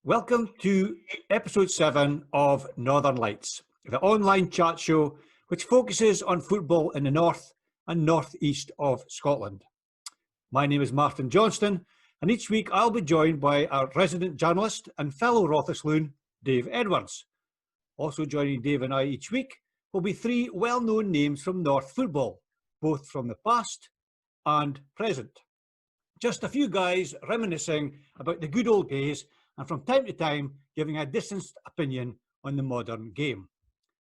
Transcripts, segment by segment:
Welcome to episode 7 of Northern Lights, the online chat show which focuses on football in the north and northeast of Scotland. My name is Martin Johnston, and each week I'll be joined by our resident journalist and fellow Rothisloon, Dave Edwards. Also joining Dave and I each week will be three well-known names from North football, both from the past and present. Just a few guys reminiscing about the good old days and from time to time giving a distanced opinion on the modern game.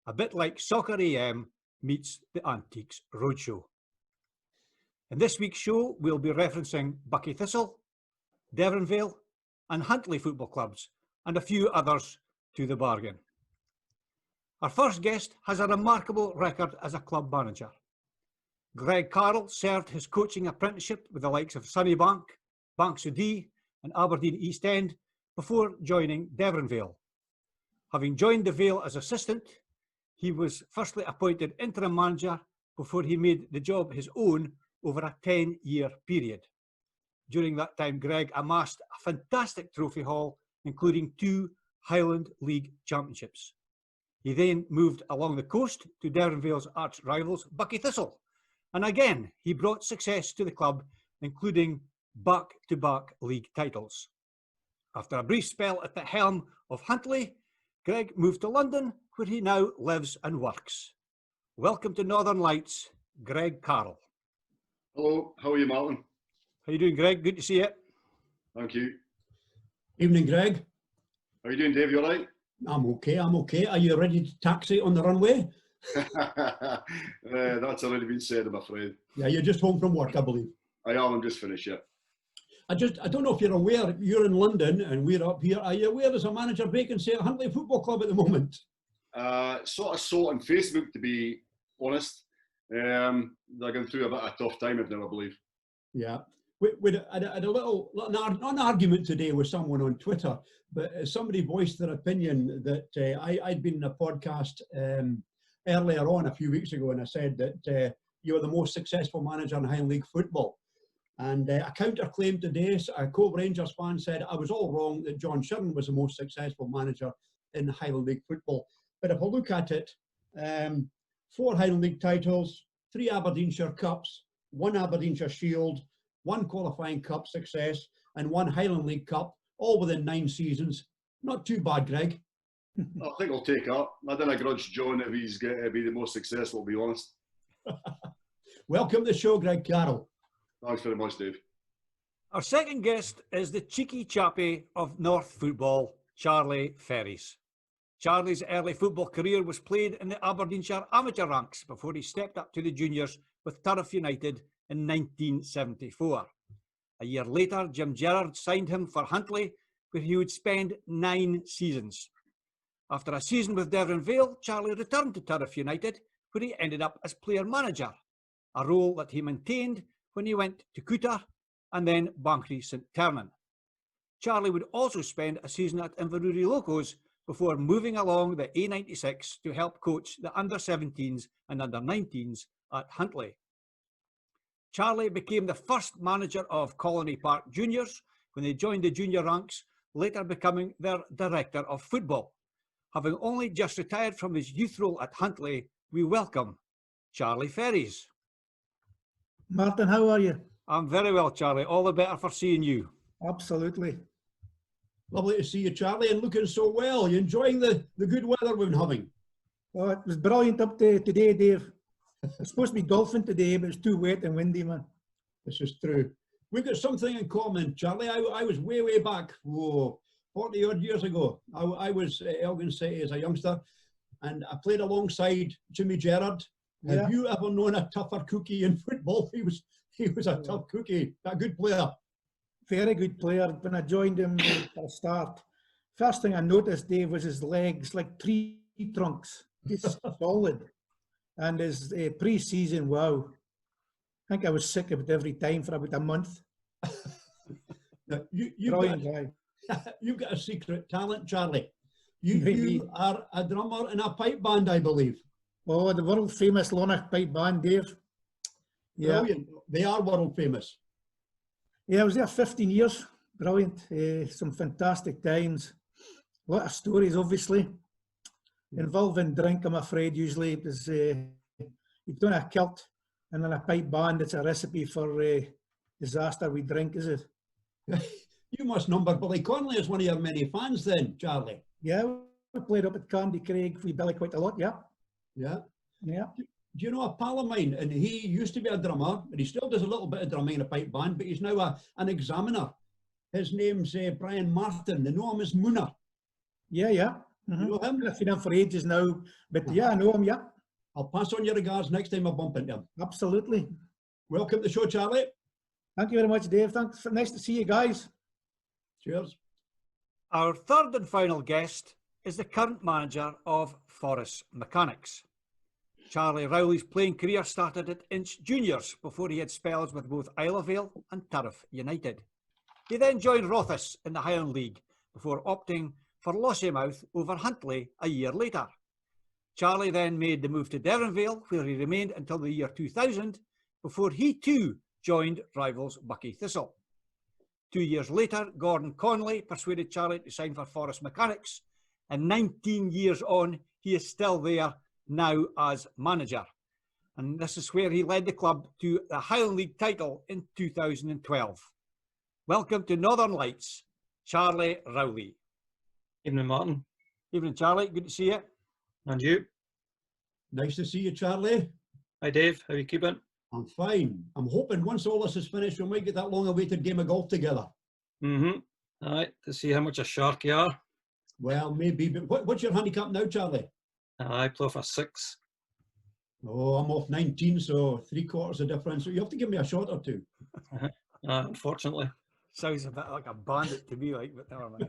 A bit like Soccer AM meets the Antiques Roadshow. In this week's show, we'll be referencing Buckie Thistle, Devonvale and Huntly football clubs, and a few others to the bargain. Our first guest has a remarkable record as a club manager. Gregg Carrol served his coaching apprenticeship with the likes of Sunnybank, Banks o' Dee and Aberdeen East End before joining Devonvale. Having joined the Vale as assistant, he was firstly appointed interim manager before he made the job his own over a 10-year period. During that time, Gregg amassed a fantastic trophy haul, including 2 Highland League championships. He then moved along the coast to Devonvale's arch rivals, Buckie Thistle, and again he brought success to the club, including back-to-back league titles. After a brief spell at the helm of Huntly, Gregg moved to London, where he now lives and works. Welcome to Northern Lights, Gregg Carrol. Hello, how are you, Martin? How are you doing, Gregg? Good to see you. Thank you. Evening, Gregg. How are you doing, Dave? You all right? I'm okay. Are you ready to taxi on the runway? That's already been said, I'm afraid. Yeah, you're just home from work, I believe. I am, I'm just finished, yeah. I don't know if you're aware, you're in London and we're up here. Are you aware there's a manager vacancy at Huntly Football Club at the moment? Sort of saw it on Facebook, to be honest. They're going through a bit of a tough time now, I believe. Yeah. I had an argument today with someone on Twitter, but somebody voiced their opinion that I'd been in a podcast earlier on a few weeks ago, and I said that you were the most successful manager in Highland League football. And a counter-claim today, a Cove Rangers fan said I was all wrong, that John Sheeran was the most successful manager in Highland League football. But if I look at it, 4 Highland League titles, 3 Aberdeenshire Cups, 1 Aberdeenshire Shield, 1 qualifying cup success, and 1 Highland League Cup, all within 9 seasons. Not too bad, Gregg. I think I'll take that. I don't grudge John if he's going to be the most successful, to be honest. Welcome to the show, Gregg Carrol. Thanks very much, Dave. Our second guest is the cheeky chappie of North football, Charlie Ferries. Charlie's early football career was played in the Aberdeenshire amateur ranks before he stepped up to the juniors with Turriff United in 1974. A year later, Jim Gerrard signed him for Huntly, where he would spend 9 seasons. After a season with Devonvale, Charlie returned to Turriff United, where he ended up as player manager, a role that he maintained when he went to Cooter and then Banchory St Ternan. Charlie would also spend a season at Inverurie Locos before moving along the A96 to help coach the under-17s and under-19s at Huntly. Charlie became the first manager of Colony Park Juniors when they joined the junior ranks, later becoming their director of football. Having only just retired from his youth role at Huntly, we welcome Charlie Ferries. Martin, how are you? I'm very well, Charlie. All the better for seeing you. Absolutely. Lovely to see you, Charlie, and looking so well. You enjoying the good weather we've been having? Oh, it was brilliant up there today, Dave. It's supposed to be golfing today, but it's too wet and windy, man. This is true. We've got something in common, Charlie. I was way back, 40 odd years ago. I was at Elgin City as a youngster, and I played alongside Jimmy Gerrard. Yeah. Have you ever known a tougher cookie in football? He was a tough cookie, a good player. Very good player. When I joined him at the start, first thing I noticed, Dave, was his legs like tree trunks. He's solid. And his pre-season, wow. I think I was sick of it every time for about a month. You've got a secret talent, Charlie. You are a drummer in a pipe band, I believe. Oh, the world famous Lonach pipe band, Dave. Yeah. Brilliant. They are world famous. Yeah, I was there 15 years. Brilliant. Some fantastic times. A lot of stories, obviously, involving drink, I'm afraid, usually. Because you've done a kilt and then a pipe band, it's a recipe for disaster with drink, is it? You must number Billy Connolly as one of your many fans then, Charlie. Yeah, we played up at Candy Craig with Billy quite a lot, yeah. Yeah. Yeah. Do you know a pal of mine, and he used to be a drummer, and he still does a little bit of drumming in a pipe band, but he's now an examiner. His name's Brian Martin. They know him as Mooner. Yeah, yeah. You know him? I've seen him for ages now, but yeah, I know him, yeah. I'll pass on your regards next time I bump into him. Absolutely. Welcome to the show, Charlie. Thank you very much, Dave. Thanks. Nice to see you guys. Cheers. Our third and final guest is the current manager of Farris Mechanics. Charlie Rowley's playing career started at Inch Juniors before he had spells with both Isle of Vale and Turriff United. He then joined Rothes in the Highland League before opting for Lossiemouth over Huntly a year later. Charlie then made the move to Devonvale, where he remained until the year 2000 before he too joined rivals Buckie Thistle. 2 years later, Gordon Conley persuaded Charlie to sign for Farris Mechanics, and 19 years on, he is still there now as manager. And this is where he led the club to the Highland League title in 2012. Welcome to Northern Lights, Charlie Rowley. Evening, Martin. Evening, Charlie. Good to see you. And you? Nice to see you, Charlie. Hi, Dave. How are you keeping? I'm fine. I'm hoping once all this is finished, we might get that long-awaited game of golf together. Mm-hmm. All right, to see how much a shark you are. Well, maybe, but what's your handicap now, Charlie? I play off a 6. Oh, I'm off 19, so 3/4 of difference. So you have to give me a shot or two. Unfortunately. Sounds a bit like a bandit to me, like, but never mind.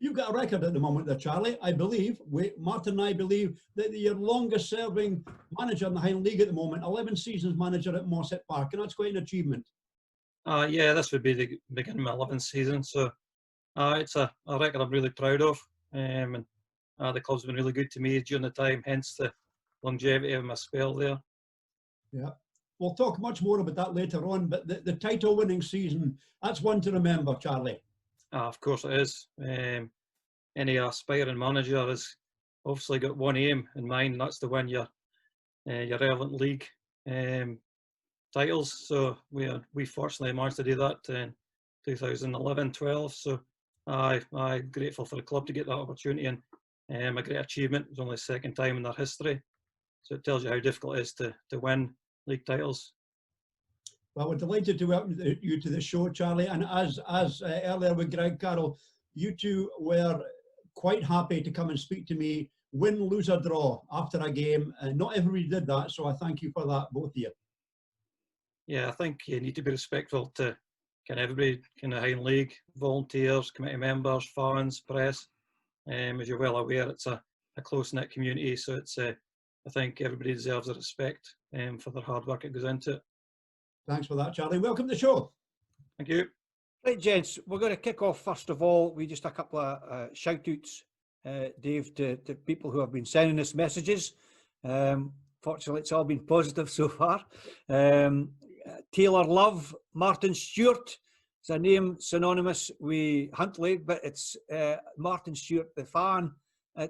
You've got a record at the moment there, Charlie. I believe, Martin and I believe that you're longest serving manager in the Highland League at the moment, 11 seasons manager at Mossett Park, and that's quite an achievement. Yeah, this would be the beginning of my 11th season, so it's a record I'm really proud of. And the club's been really good to me during the time, hence the longevity of my spell there. Yeah. We'll talk much more about that later on, but the title-winning season, that's one to remember, Charlie. Of course it is. Any aspiring manager has obviously got one aim in mind, and that's to win your relevant league titles. So we fortunately managed to do that in 2011-12. So I'm grateful for the club to get that opportunity, and a great achievement. It was only the second time in their history. So it tells you how difficult it is to win league titles. Well, we're delighted to welcome you to the show, Charlie. And as earlier with Gregg, Carrol, you two were quite happy to come and speak to me, win, lose or draw after a game. And not everybody did that, so I thank you for that, both of you. Yeah, I think you need to be respectful to kind of everybody in the Highland League, volunteers, committee members, fans, press. As you're well aware, it's a close-knit community, so it's I think everybody deserves the respect for their hard work that goes into it. Thanks for that, Charlie. Welcome to the show. Thank you. Right, gents, we're going to kick off first of all. We just a couple of shout-outs, Dave, to people who have been sending us messages. Fortunately, it's all been positive so far. Taylor Love, Martin Stewart. It's a name synonymous with Huntly, but it's Martin Stewart, the fan. I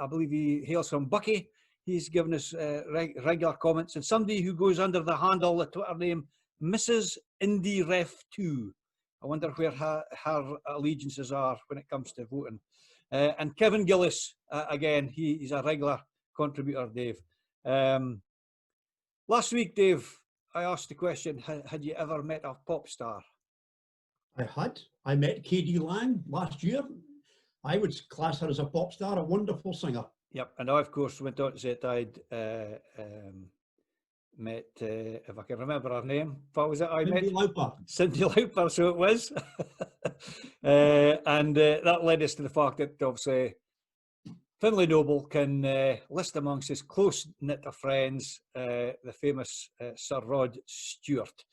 believe he hails from Buckie. He's given us regular comments. And somebody who goes under the handle, the Twitter name, Mrs. Indie Ref 2. I wonder where her allegiances are when it comes to voting. And Kevin Gillis, again, he's a regular contributor, Dave. Last week, Dave, I asked the question, had you ever met a pop star? I had. I met KD Lang last year. I would class her as a pop star, a wonderful singer. Yep, and I, of course, went on to say that I'd met, if I can remember her name, what was it I met? Cindy Lauper. Cindy Lauper, so it was. And that led us to the fact that, obviously, Finlay Noble can list amongst his close-knit of friends the famous Sir Rod Stewart.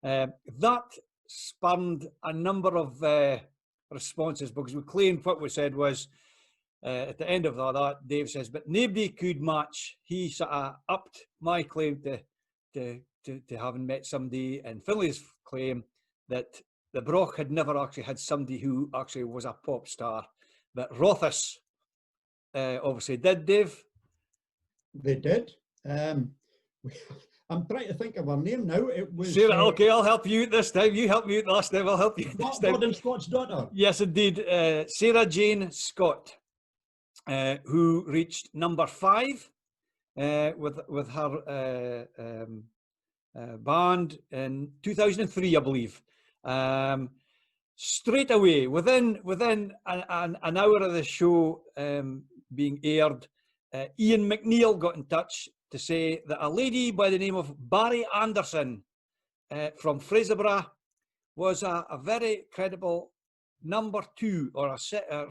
That spurned a number of responses, because we claimed what we said was, at the end of that, Dave says, but nobody could match. He sort of upped my claim to having met somebody, and Finlay's claim that the Broch had never actually had somebody who actually was a pop star. that Rothes obviously did, Dave. They did. I'm trying to think of her name now. It was Sarah, okay, I'll help you this time. You helped me last time, I'll help you this time. Gordon Scott's daughter. Yes, indeed. Sarah Jane Scott, who reached number 5 with her band in 2003, I believe. Straight away, within an hour of the show being aired, Ian McNeil got in touch to say that a lady by the name of Barry Anderson from Fraserburgh was a very credible number 2 or a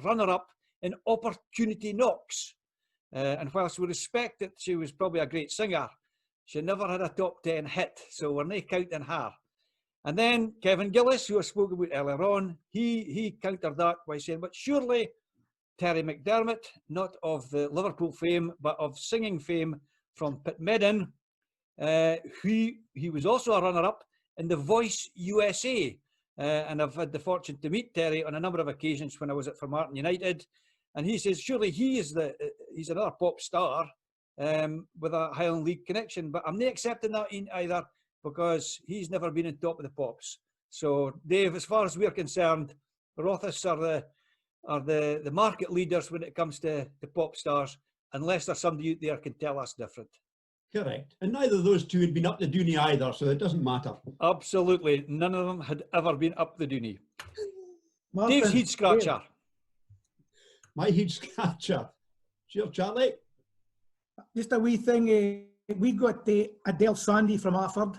runner-up in Opportunity Knocks. And whilst we respect that she was probably a great singer, she never had a top 10 hit, so we're not counting her. And then Kevin Gillis, who I spoke about earlier on, he countered that by saying, but surely Terry McDermott, not of the Liverpool fame, but of singing fame from Pitmedden, he was also a runner-up in The Voice USA. And I've had the fortune to meet Terry on a number of occasions when I was at Formartine United. And he says, surely he's another pop star with a Highland League connection. But I'm not accepting that either, because he's never been on top of the pops. So, Dave, as far as we're concerned, Rothes are the market leaders when it comes to pop stars, unless there's somebody out there can tell us different. Correct. And neither of those two had been up the Dooney either, so it doesn't matter. Absolutely. None of them had ever been up the Dooney. Martin, Dave's heat scratcher. My heat scratcher. Sure, Charlie. just a wee thing. We got Adele Sandy from Afford.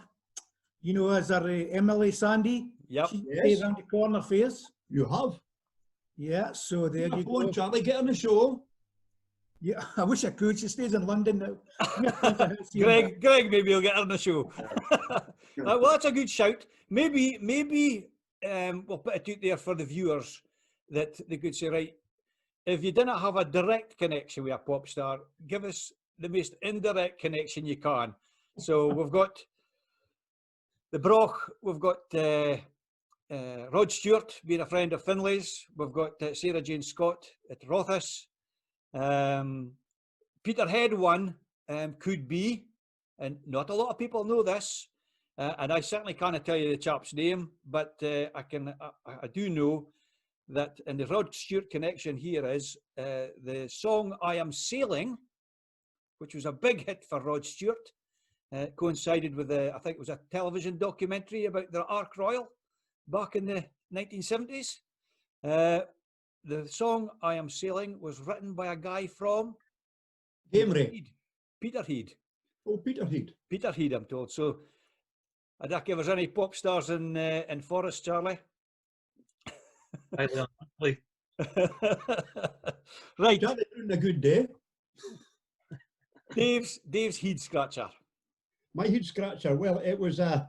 You know, as our Emily Sandy. Yep. She Yes. stays around the corner for us. You have. Yeah, so there you Go on, go. Charlie, get on the show. Yeah, I wish I could. She stays in London now. Gregg, maybe he'll get her on the show. Well, that's a good shout. Maybe we'll put it out there for the viewers that they could say, right, if you didn't have a direct connection with a pop star, give us the most indirect connection you can. So we've got the Broch, we've got Rod Stewart being a friend of Finlay's, we've got Sarah Jane Scott at Rothes. Peterhead one could be, and not a lot of people know this, and I certainly can't tell you the chap's name, but I do know that in the Rod Stewart connection here is the song I Am Sailing, which was a big hit for Rod Stewart, coincided with I think it was a television documentary about the Ark Royal back in the 1970s. The song I Am Sailing was written by a guy from Gamery. Peterhead. Oh, Peterhead. Peterhead, I'm told. So I don't give us any pop stars in Forest, Charlie. Highly unlikely. Right. Charlie doing a good day. Dave's heat scratcher. My head scratcher. Well, it was a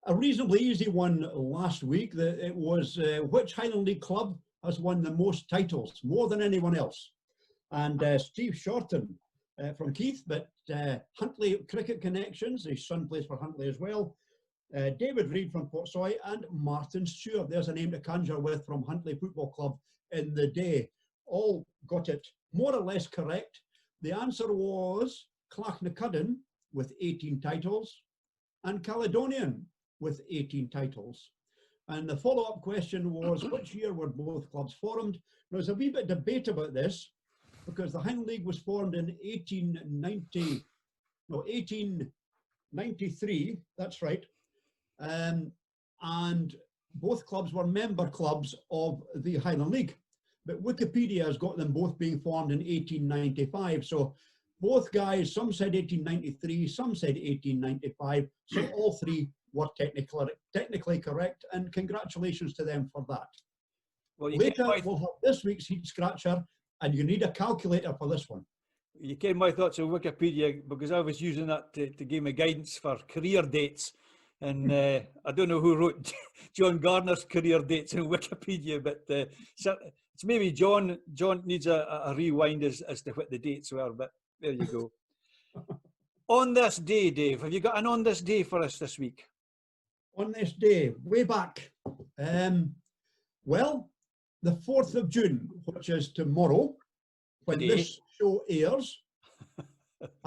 reasonably easy one last week. It was which Highland League club has won the most titles, more than anyone else. And Steve Shorten from Keith, but Huntly Cricket Connections, his son plays for Huntly as well. David Reid from Portsoy and Martin Stewart. There's a name to conjure with from Huntly Football Club in the day. All got it more or less correct. The answer was Clachnacudden with 18 titles and Caledonian with 18 titles. And the follow-up question was, which year were both clubs formed? There's a wee bit of debate about this, because the Highland League was formed in 1893, that's right. And both clubs were member clubs of the Highland League. But Wikipedia has got them both being formed in 1895. So both guys, some said 1893, some said 1895. So all three were technically correct, and congratulations to them for that. Well, Later, we'll have this week's heat scratcher, and you need a calculator for this one. you came my thoughts on Wikipedia, because I was using that to give me guidance for career dates. And I don't know who wrote John Garner's career dates in Wikipedia, but it's maybe John needs a rewind as to what the dates were, but there you go. On this day, Dave, have you got an on this day for us this week? On this day, way back. Well, the 4th of June, which is tomorrow, when Today. this show airs.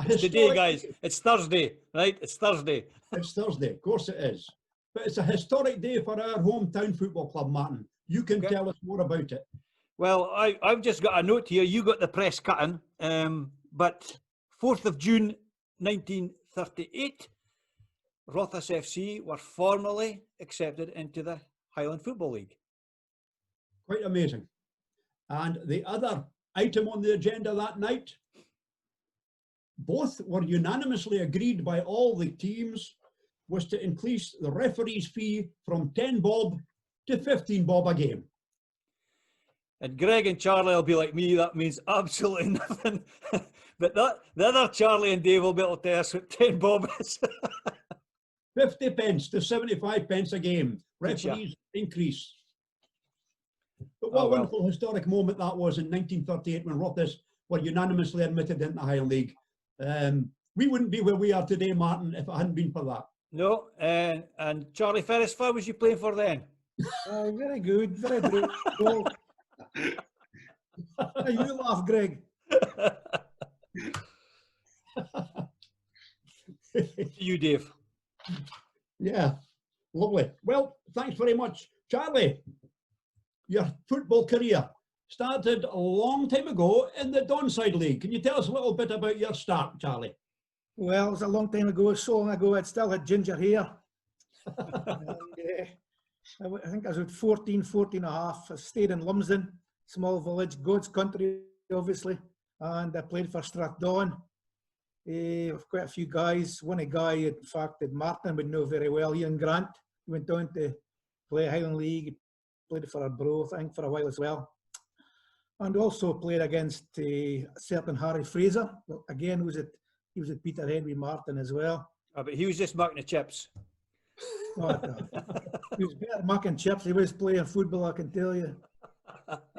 It's today, guys. It's Thursday, right? It's Thursday. It's Thursday, of course it is. But it's a historic day for our hometown football club, Martin. You can tell us more about it. Well, I've just got a note here. You got the press cutting. But 4th of June, 1938, Rothes FC were formally accepted into the Highland Football League. Quite amazing. And the other item on the agenda that night, both were unanimously agreed by all the teams, was to increase the referee's fee from 10 bob to 15 bob a game. And Gregg and Charlie will be like me, that means absolutely nothing. But the other Charlie and Dave will be able to tell us what 10 bob is. 50 pence to 75 pence a game. Referees increase. But what a wonderful historic moment that was in 1938 when Rothes were unanimously admitted into the Highland League. We wouldn't be where we are today, Martin, if it hadn't been for that. No, and Charlie Ferris, who was you playing for then? Very good, very good. You laugh, Gregg. You, Dave. Yeah, lovely. Well, thanks very much. Charlie, your football career started a long time ago in the Donside League. Can you tell us a little bit about your start, Charlie? Well, it was a long time ago, so long ago, I'd still had ginger hair. And, I think I was about 14 and a half. I stayed in Lumsden, small village, God's country, obviously, and I played for Strathdawn. With quite a few guys. One guy, in fact, that Martin would know very well, Ian Grant. He went down to play Highland League, played for Arbroath, I think, for a while as well. And also played against a certain Harry Fraser. Well, again, he was at Peterhead with Martin as well. Oh, but he was just marking the chips. He was better marking chips. He was playing football, I can tell you.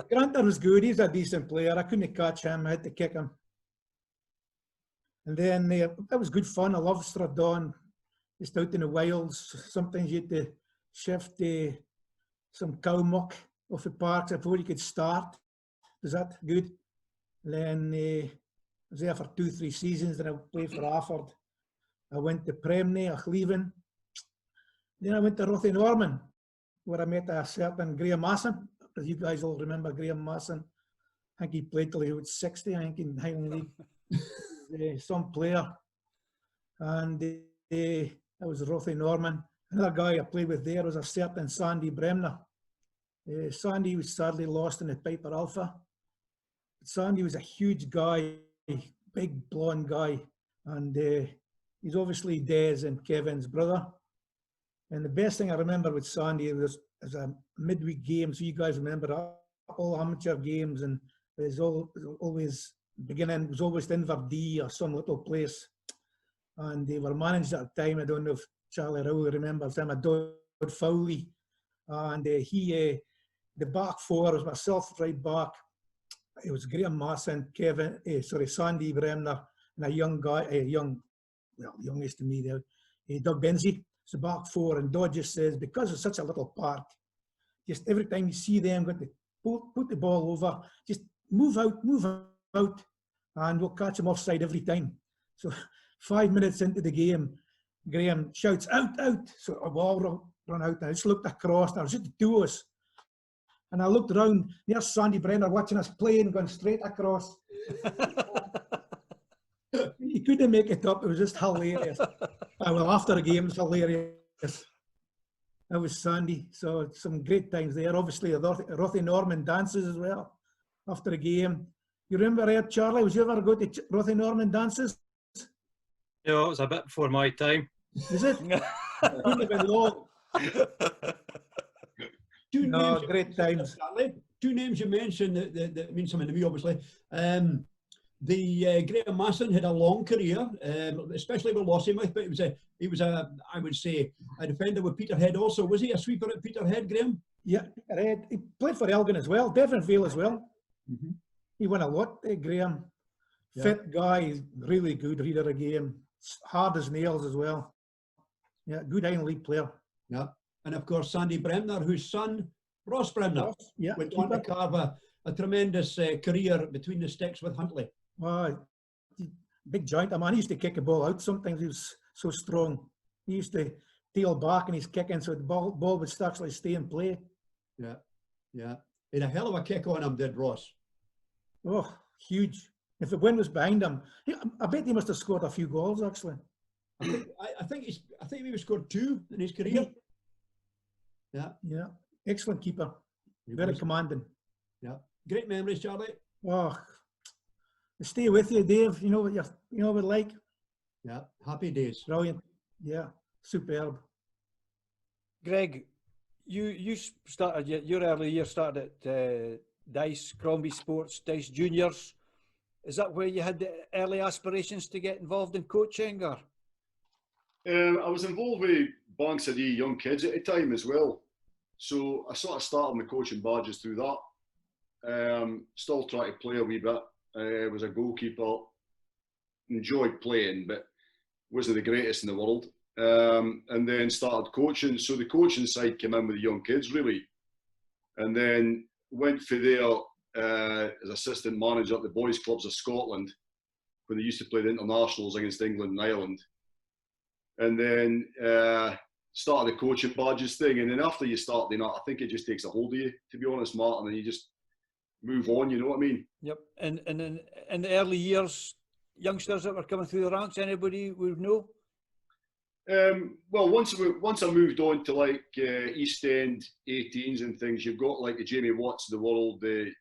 Granter was good. He's a decent player. I couldn't catch him. I had to kick him. And then that was good fun. I loved Strathdawn. Just out in the wilds. Sometimes you had to shift some cow muck off the parks before you could start. Was that good? And then I was there for 2-3 seasons. Then I played for Afford. I went to Premney, Achleven. Then I went to Rothes Norman, where I met a certain Graham Masson. As you guys all remember Graham Masson. I think he played till he was 60, I think, in Highland League. Some player. And that was Rothes Norman. Another guy I played with there was a certain Sandy Bremner. Sandy was sadly lost in the Piper Alpha. Sandy was a huge guy, big blonde guy. And he's obviously Des and Kevin's brother. And the best thing I remember with Sandy was a midweek game. So you guys remember all amateur games, and there's always beginning, was always Inverdee or some little place. And they were managed at the time. I don't know if Charlie Rowley remembers him, a Dodd Fowley. And the back four was myself right back. It was Graham Masson, Sandy Bremner, and a young guy, youngest to me there, Doug Benzie. It's the back four, and Dodd just says, because it's such a little park, just every time you see them going to put the ball over, just move out, and we'll catch them offside every time. So 5 minutes into the game, Graham shouts, out. So a ball run out, and I just looked across, and I was just the two of us. And I looked around, there's Sandy Brenner watching us playing, going straight across. He couldn't make it up, it was just hilarious. Well, after the game, it was hilarious. That was Sandy, so some great times there. Obviously, the Rothes Norman dances as well, after the game. You remember Charlie, was you ever go to Rothes Norman dances? Yeah, it was a bit before my time. Is it? Couldn't have been long. Great times. Two names you mentioned that mean something to me, obviously. Graham Masson had a long career, especially with Lossiemouth, but he was a I would say a defender with Peterhead also. Was he a sweeper at Peterhead, Graham? Yeah, Peterhead. He played for Elgin as well, Devonvale as well. Mm-hmm. He won a lot, Graham. Yeah. Fit guy, really good reader of game, hard as nails as well. Yeah, good Highland League player. Yeah, and of course Sandy Bremner, whose son Ross Bremner Yeah, went on to keeper. carve a tremendous career between the sticks with Huntley. Oh, big joint. A man, he used to kick a ball out. Sometimes he was so strong. He used to tail back and he's kicking, so the ball would actually stay in play. Yeah, yeah. He had a hell of a kick on him, did Ross. Oh, huge. If the wind was behind him, I bet he must have scored a few goals, actually. I think he scored 2 in his career. Yeah. Yeah. Excellent keeper. He Very was. commanding. Yeah. Great memories, Charlie. Oh, they stay with you, Dave. You know what what it's like. Yeah. Happy days. Brilliant. Yeah. Superb. Gregg, you started your early years started at Dice, Crombie Sports, Dice Juniors. Is that where you had the early aspirations to get involved in coaching, or? I was involved with bunks of the young kids at the time as well. So I sort of started my coaching badges through that. Still trying to play a wee bit. Was a goalkeeper. Enjoyed playing, but wasn't the greatest in the world. And then started coaching. So the coaching side came in with the young kids, really. And then went for there as assistant manager at the boys' clubs of Scotland when they used to play the internationals against England and Ireland. And then started the coaching badges thing. And then after you start doing that, I think it just takes a hold of you, to be honest, Martin, and you just move on, you know what I mean? Yep. And in the early years, youngsters that were coming through the ranks, anybody would know? Well, once I moved on to like East End 18s and things, you've got like the Jamie Watts of the world, the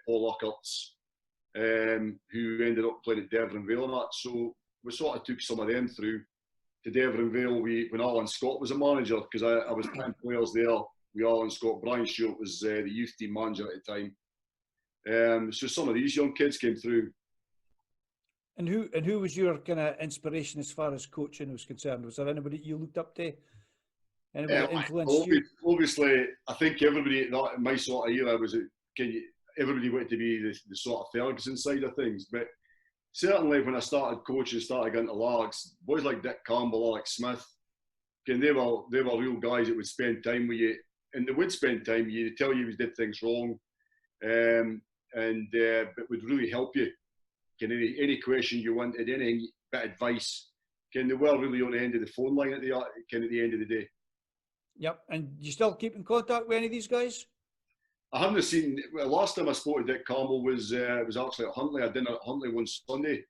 Paul Urquharts, who ended up playing at Devon Vale and that. So we sort of took some of them through to Devon Vale when Alan Scott was a manager, because I was playing players there with Alan Scott. Brian Stewart was the youth team manager at the time. So some of these young kids came through. And who was your kind of inspiration as far as coaching was concerned? Was there anybody you looked up to? Anybody that influenced you? Obviously, I think everybody in my sort of era everybody wanted to be the sort of Ferguson side of things. But certainly when I started coaching, started getting to largs, boys like Dick Campbell, Alex Smith, they were real guys that would spend time with you, and they would spend time with you to tell you if you did things wrong, but would really help you. Any question you wanted, any bit of advice, they were really on the end of the phone line at the end of the day. Yep. And you still keep in contact with any of these guys? I haven't seen. Well, last time I spoke to Dick Campbell was actually at Huntley. I dinner at Huntley one Sunday.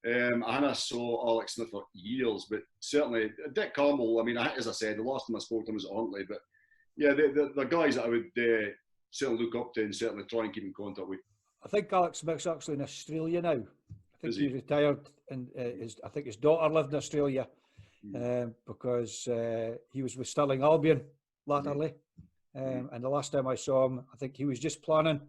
I saw Alex Smith for years, but certainly Dick Campbell. I mean, as I said, the last time I spoke to him was at Huntley. But yeah, the guys that I would certainly look up to and certainly try and keep in contact with. I think Alex Smith's actually in Australia now. I think he retired, and I think his daughter lived in Australia because he was with Stirling Albion latterly. And the last time I saw him, I think he was just planning.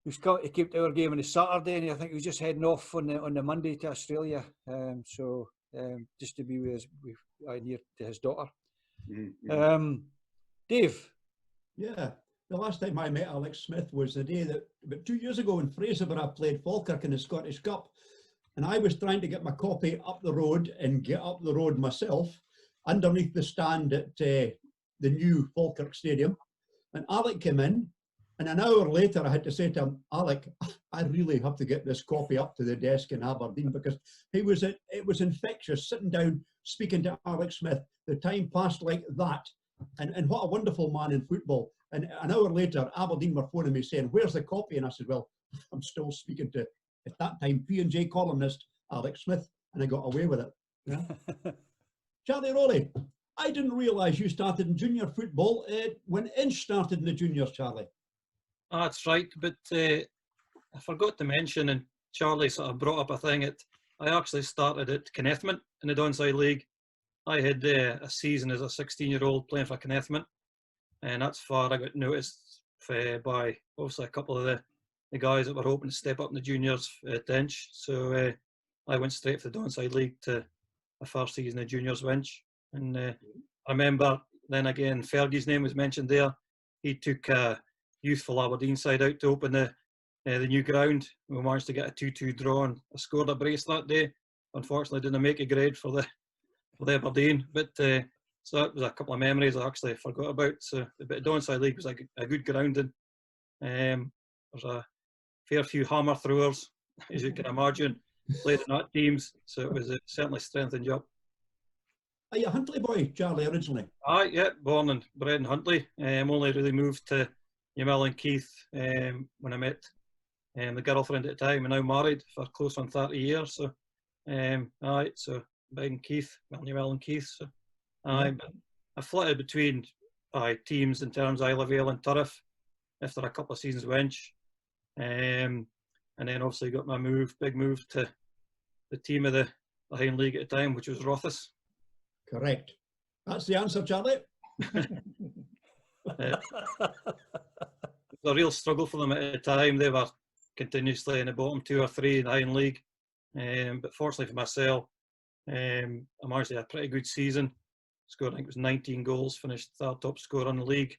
He came to our game on a Saturday, and I think he was just heading off on the Monday to Australia. Just to be near to his daughter. Dave. Yeah. The last time I met Alex Smith was the day that, about 2 years ago in Fraserburgh, played Falkirk in the Scottish Cup. And I was trying to get my copy up the road and get up the road myself underneath the stand at the new Falkirk Stadium. And Alec came in, and an hour later I had to say to him, Alec, I really have to get this copy up to the desk in Aberdeen, because it was infectious sitting down, speaking to Alex Smith. The time passed like that. And what a wonderful man in football. And an hour later, Aberdeen were phoning me saying, where's the copy? And I said, well, I'm still speaking to, at that time, P&J columnist Alex Smith, and I got away with it. Yeah. Charlie Rowley, I didn't realise you started in junior football when Inch started in the juniors, Charlie. That's right, but I forgot to mention, and Charlie sort of brought up a thing, I actually started at Kennethman in the Donside League. I had a season as a 16-year-old playing for Kennethman. And that's far I got noticed by obviously a couple of the guys that were hoping to step up in the juniors at Inch. So I went straight for the Donside League to my first season of juniors with Inch. And I remember then again, Fergie's name was mentioned there. He took a youthful Aberdeen side out to open the new ground. We managed to get a 2-2 draw, and I scored a brace that day. Unfortunately, didn't make a grade for the Aberdeen. But So that was a couple of memories I actually forgot about. So the bit of Donside League was a good grounding. There's a fair few hammer throwers, as you can imagine, played in that teams. So it was certainly strengthened you up. Are you a Huntly boy, Charlie, originally? Yeah, born and bred in Huntly. Only really moved to Yamil and Keith when I met the girlfriend at the time, and now married for close on 30 years. So, so big in Keith, well, Yamil and Keith. So, but I flitted between teams in terms of Isle of Vale and Turriff after a couple of seasons wench. And then obviously got my big move to the team of the Highland League at the time, which was Rothes. Correct. That's the answer, Charlie. It was a real struggle for them at the time. They were continuously in the bottom 2 or 3 in the Highland League. But fortunately for myself, I managed to have a pretty good season. Scored, I think it was 19 goals, finished 3rd top scorer in the league.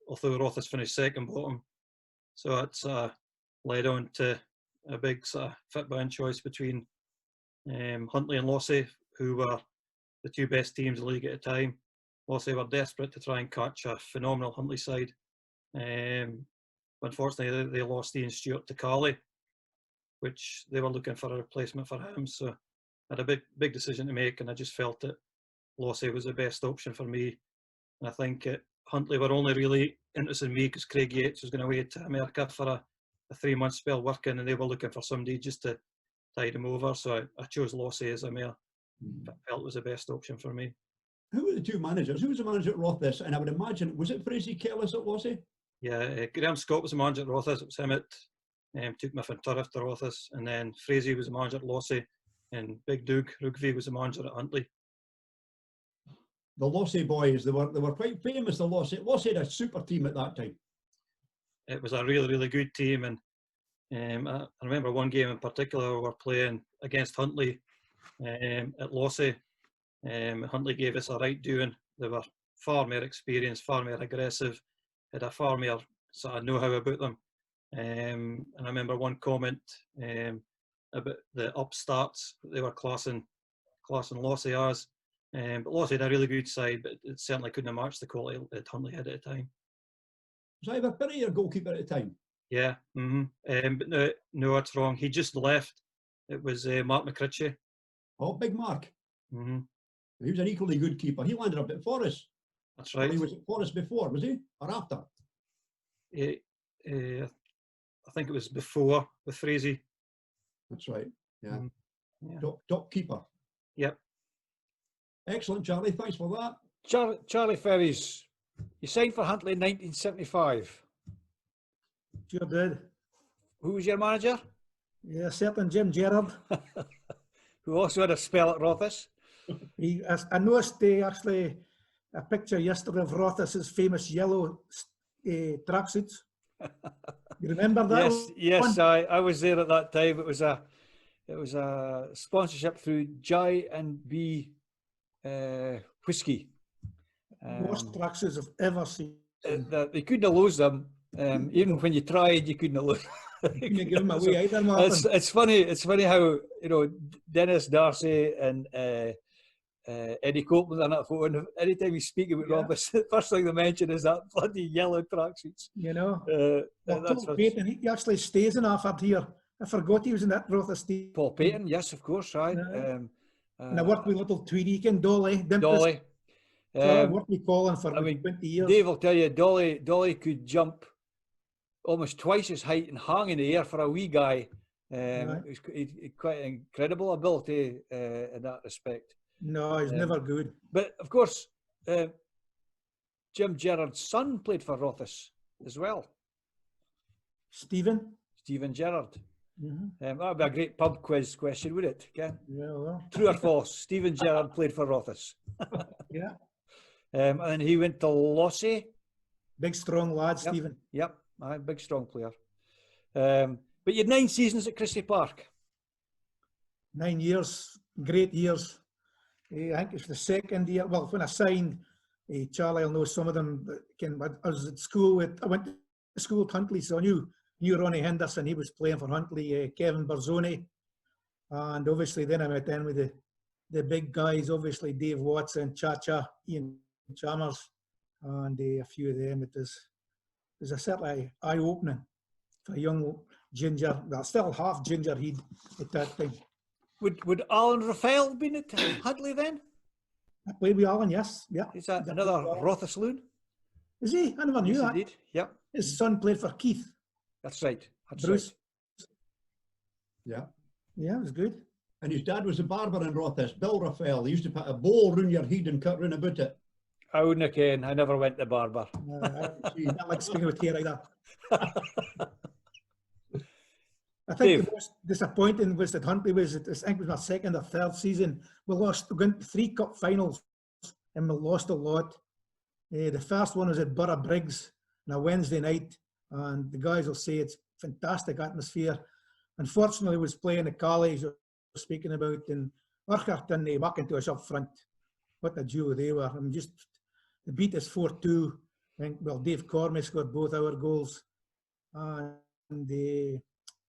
Although Rothes finished 2nd bottom. So it's led on to a big sort of fit-bound choice between Huntly and Lossy, who were the 2 best teams in the league at the time. Lossy were desperate to try and catch a phenomenal Huntly side. Unfortunately, they lost Ian Stewart to Carlow, which they were looking for a replacement for him. So I had a big decision to make, and I just felt that Lossy was the best option for me. And I think Huntly were only really interested in me because Craig Yates was going away to America for a 3-month spell working, and they were looking for somebody just to tide him over. So I chose Lossy as I felt was the best option for me. Who were the 2 managers? Who was the manager at Rothes? And I would imagine, was it Ferries Kellis at Lossy? Yeah, Graham Scott was the manager at Rothes. It was him that took me from Turriff to Rothes. And then Frazy was the manager at Lossy, and Big Doug Rugby was the manager at Huntly. The Lossy boys, they were quite famous, the Lossy. Lossy had a super team at that time. It was a really, really good team. And I remember one game in particular, we were playing against Huntly at Lossy. Huntly gave us a right doing. They were far more experienced, far more aggressive, had a far more sort of know-how about them. And I remember one comment about the upstarts that they were classing Lossy as. But Lossy had a really good side, but it certainly couldn't have matched the quality that Huntly had at the time. Was Ivor Perry your goalkeeper at the time? Yeah, but no, that's wrong. He just left. It was Mark McCritchie. Oh, Big Mark. Mm-hmm. He was an equally good keeper. He landed up at Forris. That's right. He was at Forris before, was he? Or after? I think it was before with Frazy. That's right. Yeah. Yeah. Top keeper. Yep. Excellent, Charlie. Thanks for that. Charlie Ferries, you signed for Huntly in 1975. Sure did. Who was your manager? Yeah, certain Jim Gerrard. Who also had a spell at Rothes. I noticed actually a picture yesterday of Rothes' famous yellow tracksuits. You remember that? Yes, I was there at that time. It was a sponsorship through J&B whiskey. Worst tracksuits I've ever seen. They couldn't have lost them. Even when you tried, you couldn't have lost. You couldn't give them away either, Martin. It's funny how Dennis Darcy and Eddie Copeland are not phone. Anytime you speak about Rothes, the first thing they mention is that bloody yellow tracksuits. Paul Payton, he actually stays in Afford here. I forgot he was in that Rothes team. Paul Payton, yes, of course, right. And I worked with little Tweedy and Dolly. Dolly. I worked with Colin for 20 years. Dave will tell you, Dolly could jump almost twice his height and hang in the air for a wee guy. He's quite an incredible ability in that respect. No, he's never good. But of course, Jim Gerrard's son played for Rothes as well. Stephen Gerrard. Mm-hmm. That would be a great pub quiz question, would it? Okay. Yeah, well. True or false? Stephen Gerrard played for Rothes. Yeah. And he went to Lossy. Big, strong lad, Stephen. Yep. Big, strong player. But you had 9 seasons at Christie Park. 9 years, great years. I think it's the second year. Well, when I signed, Charlie will know some of them. I was at school. I went to school at Huntly, so I knew Ronnie Henderson. He was playing for Huntly. Kevin Berzoni, and obviously then I went in with the big guys, obviously Dave Watson, Cha-Cha, Ian Chalmers, and a few of them. It was a certainly eye-opening for a young ginger, well, still half ginger he'd at that time. Would Alan Raphael been at Huntly then? I played with Alan, yes. Yeah. Is that another Rothesloon? Is he? I never knew Yes, that. indeed. Yep, His son played for Keith. that's right. That's Bruce. right. Yeah. Yeah, it was good. And his dad was a barber in Rothes, Bill Raphael. He used to put a bowl round your head and cut round about it. I wouldn't ken. I never went to barber. I like speaking with hair either. I think Dave. the most disappointing was that Huntly was, I think it was my second or third season. We went to 3 cup finals and we lost a lot. The first one was at Borough Briggs on a Wednesday night, and the guys will say it's fantastic atmosphere. Unfortunately, I was playing at Carlow, as you're speaking about, and Urquhart and McIntosh up front. What a duo they were. I mean, just they beat us 4-2. I think, well, Dave Cormier scored both our goals. And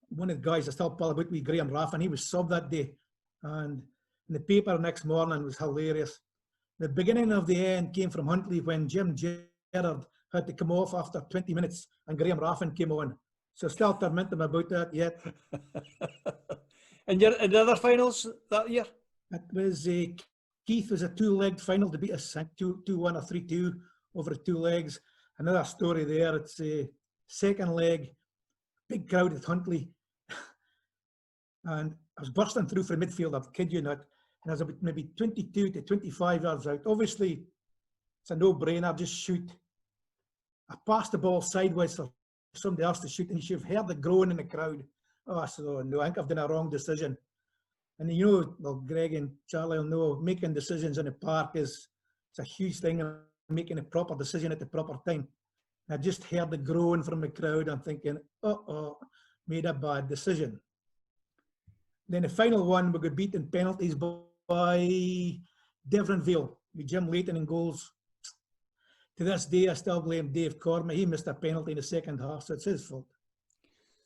one of the guys I still pull about with Graham Raffin, he was sub that day. And in the paper next morning was hilarious. The beginning of the end came from Huntly when Jim Gerrard had to come off after 20 minutes and Graham Raffin came on. So still tormenting him about that yet. And you're in the other finals that year? It was Keith was a 2-legged final to beat us 2-1 or 3-2 over the 2 legs. Another story there. It's a second leg, big crowd at Huntly, and I was bursting through for midfield. I kid you not, and I was about maybe 22 to 25 yards out. Obviously, it's a no-brainer. Just shoot. I passed the ball sideways for somebody else to shoot, and you should have heard the groan in the crowd. Oh, I said, oh no, I think I've done a wrong decision. And you know, well, Gregg and Charlie will know, making decisions in the park it's a huge thing, and making a proper decision at the proper time. I just heard the groan from the crowd. I'm thinking, made a bad decision. Then the final one, we got beaten penalties by Devonville with Jim Layton in goals. To this day, I still blame Dave Cormier. He missed a penalty in the second half, so it's his fault.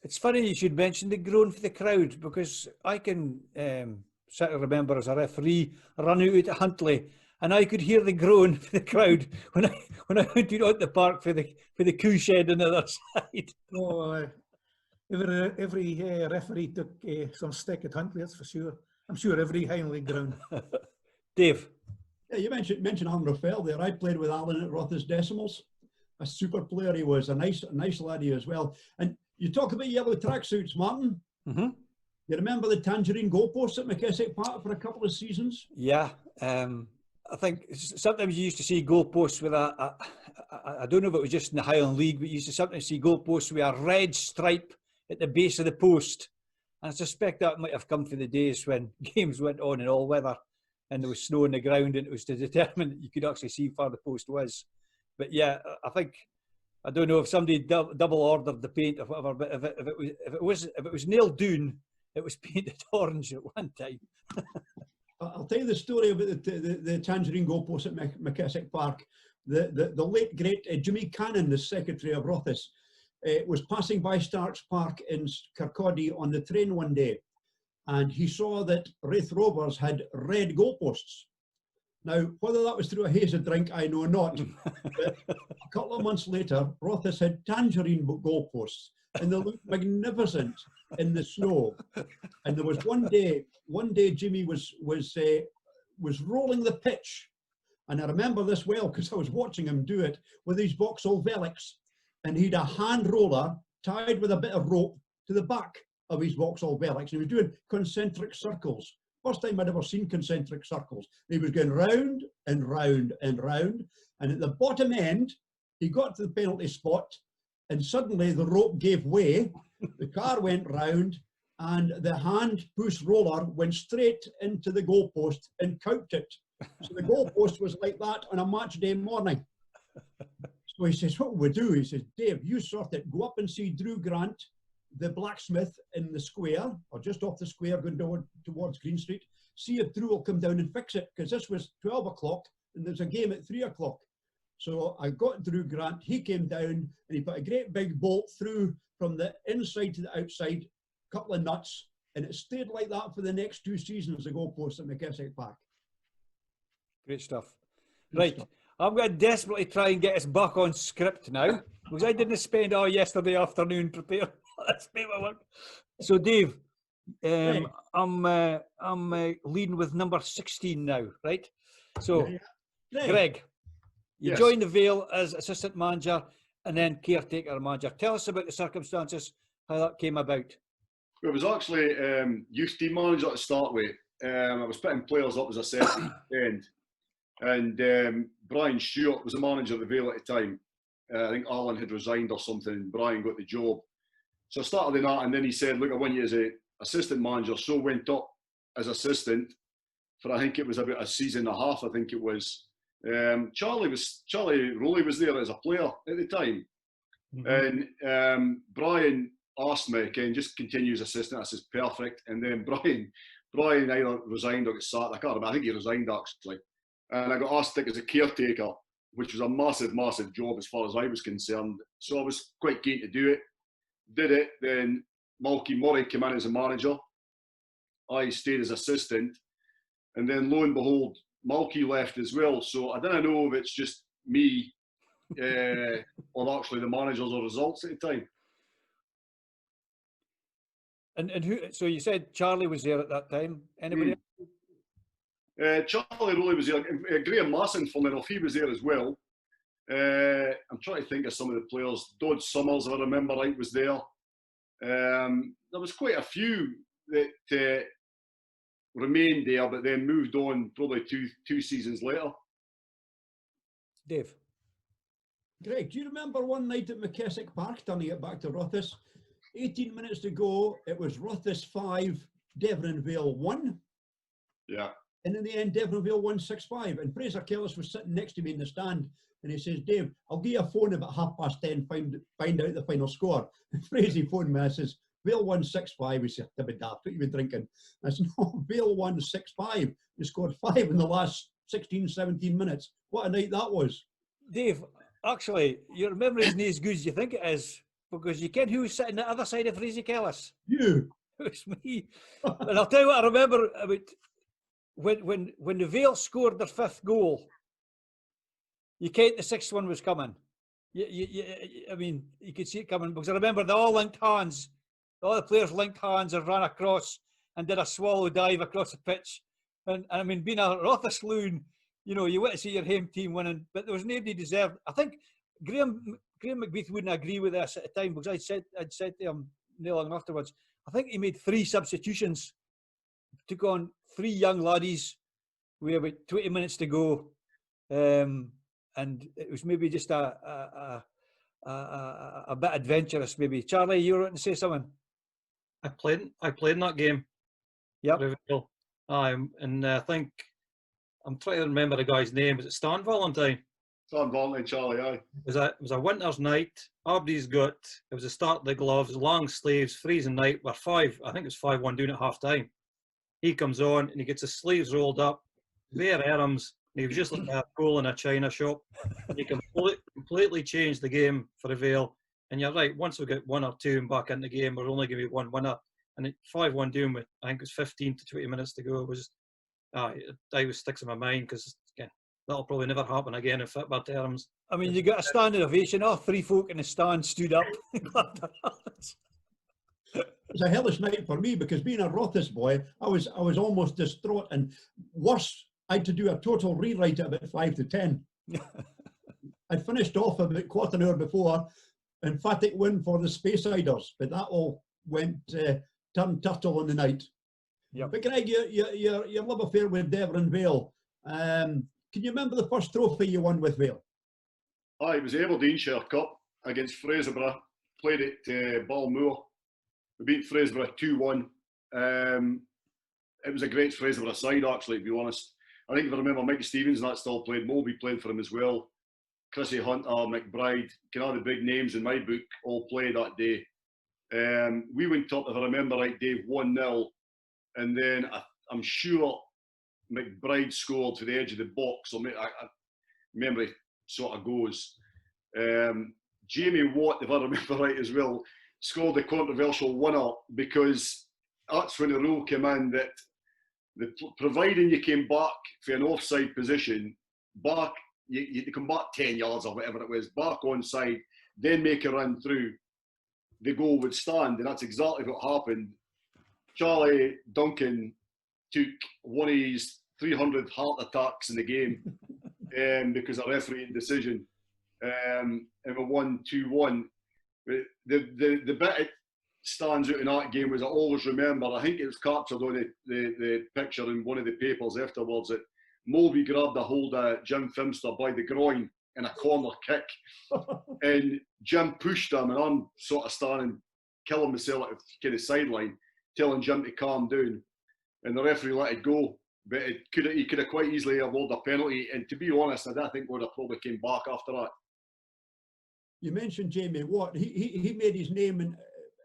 It's funny you should mention the groan for the crowd, because I can sort of remember as a referee running out at Huntly, and I could hear the groan for the crowd when I went out the park for the coo shed on the other side. Oh, every referee took some stick at Huntly, that's for sure. I'm sure every Highland League ground. Dave. Yeah, you mentioned Alan Raphael there. I played with Alan at Rothes Decimals. A super player he was, a nice laddie as well. And you talk about yellow tracksuits, Martin. Mm-hmm. You remember the Tangerine goalposts at McKeswick Park for a couple of seasons? Yeah. I think sometimes you used to see goalposts with I don't know if it was just in the Highland League, but you used to sometimes see goalposts with a red stripe at the base of the post. And I suspect that might have come from the days when games went on in all weather and there was snow on the ground, and it was to determine that you could actually see how far the post was. But yeah, I don't know if somebody double ordered the paint or whatever, but if it was nailed down, it was painted orange at one time. I'll tell you the story about the Tangerine goalpost at McKeswick Park. The late great Jimmy Cannon, the secretary of Rothes, was passing by Starks Park in Kirkcaldy on the train one day, and he saw that Raith Rovers had red goalposts. Now, whether that was through a haze of drink, I know not. But a couple of months later, Rothes had tangerine goalposts, and they looked magnificent in the snow. And there was one day Jimmy was rolling the pitch, and I remember this well because I was watching him do it with these Vauxhall Velix, and he'd a hand roller tied with a bit of rope to the back of his Vauxhall Velix, and he was doing concentric circles. First time I'd ever seen concentric circles. He was going round and round and round, and at the bottom end, he got to the penalty spot, and suddenly the rope gave way, the car went round, and the hand push roller went straight into the goalpost and couped it. So the goalpost was like that on a match day morning. So he says, what will we do? He says, Dave, you sort it. Go up and see Drew Grant, the blacksmith in the square, or just off the square going towards Green Street. See if Drew will come down and fix it, because this was 12 o'clock and there's a game at 3 o'clock. So I got Drew Grant, he came down and he put a great big bolt through from the inside to the outside, couple of nuts, And it stayed like that for the next 2 seasons, the goalposts at McKissick Park. Great stuff. Good Right. stuff. I'm going to desperately try and get us back on script now, because I didn't spend all yesterday afternoon preparing this paperwork. So, Dave, Right. I'm leading with number 16 now, right? So, Right. Gregg, you Yes. joined the Vale as assistant manager and then caretaker manager. Tell us about the circumstances, how that came about. It was actually youth team manager to start with. I was putting players up, as I said, at the end. And Brian Stewart was the manager of the Vale at the time. I think Alan had resigned or something, and Brian got the job. So I started in that, and then he said, look, I want you as an assistant manager. So went up as assistant for, I think it was about a season and a half, I think it was. Charlie Rowley was there as a player at the time. Mm-hmm. And Brian asked me, again, just continue as assistant. I says, perfect. And then Brian either resigned or got sacked. I can't remember. I think he resigned, actually. And I got asked to take as a caretaker, which was a massive, massive job as far as I was concerned. So I was quite keen to do it. Did it. Then Malky Murray came in as a manager. I stayed as assistant. And then lo and behold, Malky left as well. So I don't know if it's just me or actually the managers or results at the time. And who? So you said Charlie was there at that time. Anybody else? Charlie Rowley was there. Graham Masson, funnily enough, he was there as well. I'm trying to think of some of the players. Dodge Summers, if I remember right, was there. There was quite a few that remained there, but then moved on probably two seasons later. Dave. Greg, do you remember one night at McKissick Park, turning it back to Rothes? 18 minutes to go, it was Rothes 5, Devon Vale 1. Yeah. And in the end, Devon Vale won 6-5. And Fraser Kellis was sitting next to me in the stand. And he says, Dave, I'll give you a phone about 10:30, find out the final score. And Fraser phoned me, I says, Vale won 6-5. He said, "Daft, what are you been drinking?" I said, no, Vale won 6-5. They scored 5 in the last 16, 17 minutes. What a night that was. Dave, actually, your memory isn't as good as you think it is, because you ken who was sitting at the other side of Fraser Kellis? You. It was me. And I'll tell you what I remember about when the Vale scored their 5th goal, you kent the 6th one was coming. I mean, you could see it coming, because I remember they all linked hands. All the players linked hands and ran across and did a swallow dive across the pitch. And I mean, being a Rothes loon, you know, you want to see your home team winning, but there was nobody deserved. I think Graham McBeath wouldn't agree with us at the time, because I'd said to him no long afterwards, I think he made 3 substitutions, took on 3 young laddies with about 20 minutes to go, and it was maybe just a bit adventurous. Maybe Charlie, you were going to say something. I played in that game. Yep. And I think I'm trying to remember the guy's name. Was it Stan Valentine? Stan Valentine, Charlie, aye. It was a winter's night. Everybody's got, it was the start of the gloves, long sleeves, freezing night. We're 5, I think it was 5-1 down at half time. He comes on and he gets his sleeves rolled up, bare arms, and he was just like a pool in a china shop. He completely changed the game for the Vale. And you're right, once we get 1 or 2 and back in the game, we're only going to be 1 winner. And it 5-1 down with, I think it was 15 to 20 minutes to go. It was, it always sticks in my mind, because that'll probably never happen again in football terms. I mean, you got a standing ovation. All 3 folk in the stand stood up. It was a hellish night for me, because being a Rothes boy, I was almost distraught, and worse, I had to do a total rewrite at about 5 to 10. I'd finished off about quarter an hour before, emphatic win for the Spaceiders, but that all went turned turtle in the night. Yep. But Greg, your love affair with Devon Vale, can you remember the first trophy you won with Vale? Aye, it was the Aberdeenshire Cup against Fraserburgh. Played at Balmoor. We beat Fraserburgh 2-1. It was a great Fraserburgh side, actually, to be honest. I think if I remember, Mickey Stevens and that still played. Moby played for him as well. Chrissy Hunter, McBride, all the big names in my book all played that day. We went up, if I remember right, Dave, 1-0. And then I'm sure McBride scored to the edge of the box. So memory sort of goes. Jamie Watt, if I remember right as well, scored the controversial winner, because that's when the rule came in that providing you came back for an offside position, back you come back 10 yards or whatever it was, back onside, then make a run through, the goal would stand, and that's exactly what happened. Charlie Duncan took one of his 300 heart attacks in the game because of refereeing decision, and we won 2-1. The bit that stands out in that game was I always remember, I think it was captured on the picture in one of the papers afterwards, that Moby grabbed a hold of Jim Fimster by the groin in a corner kick, and Jim pushed him, and I'm sort of standing, killing myself at the kind of sideline, telling Jim to calm down, and the referee let it go. But he could have quite easily awarded a penalty, and to be honest, I don't think we would have probably came back after that. You mentioned Jamie Watt. He made his name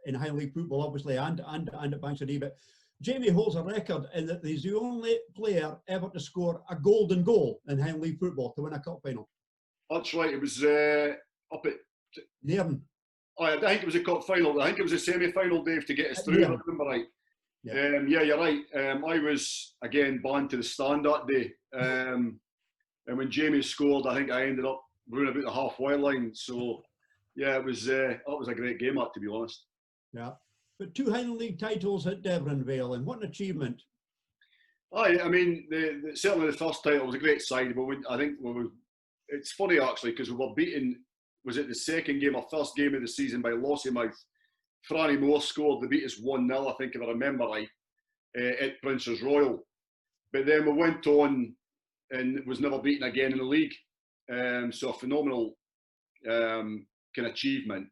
in Highland League football, obviously, and at Bankside, but Jamie holds a record in that he's the only player ever to score a golden goal in Highland League football to win a cup final. That's right. It was up at Nairn. I think it was a cup final. I think it was a semi-final, Dave, to get us through. Yeah. I remember right. Yeah. Yeah, you're right. I was again banned to the stand that day, and when Jamie scored, I think I ended up running about the halfway line. So yeah, it was that was a great game, to be honest. Yeah, but 2 Highland League titles at Devonvale, and what an achievement! I mean, certainly the first title was a great side, but I think it's funny actually because we were beaten. Was it the second game or first game of the season by Lossiemouth? Franny Moore scored. They beat us 1-0, I think, if I remember right, at Prince's Royal. But then we went on and was never beaten again in the league. So a phenomenal kind of achievement.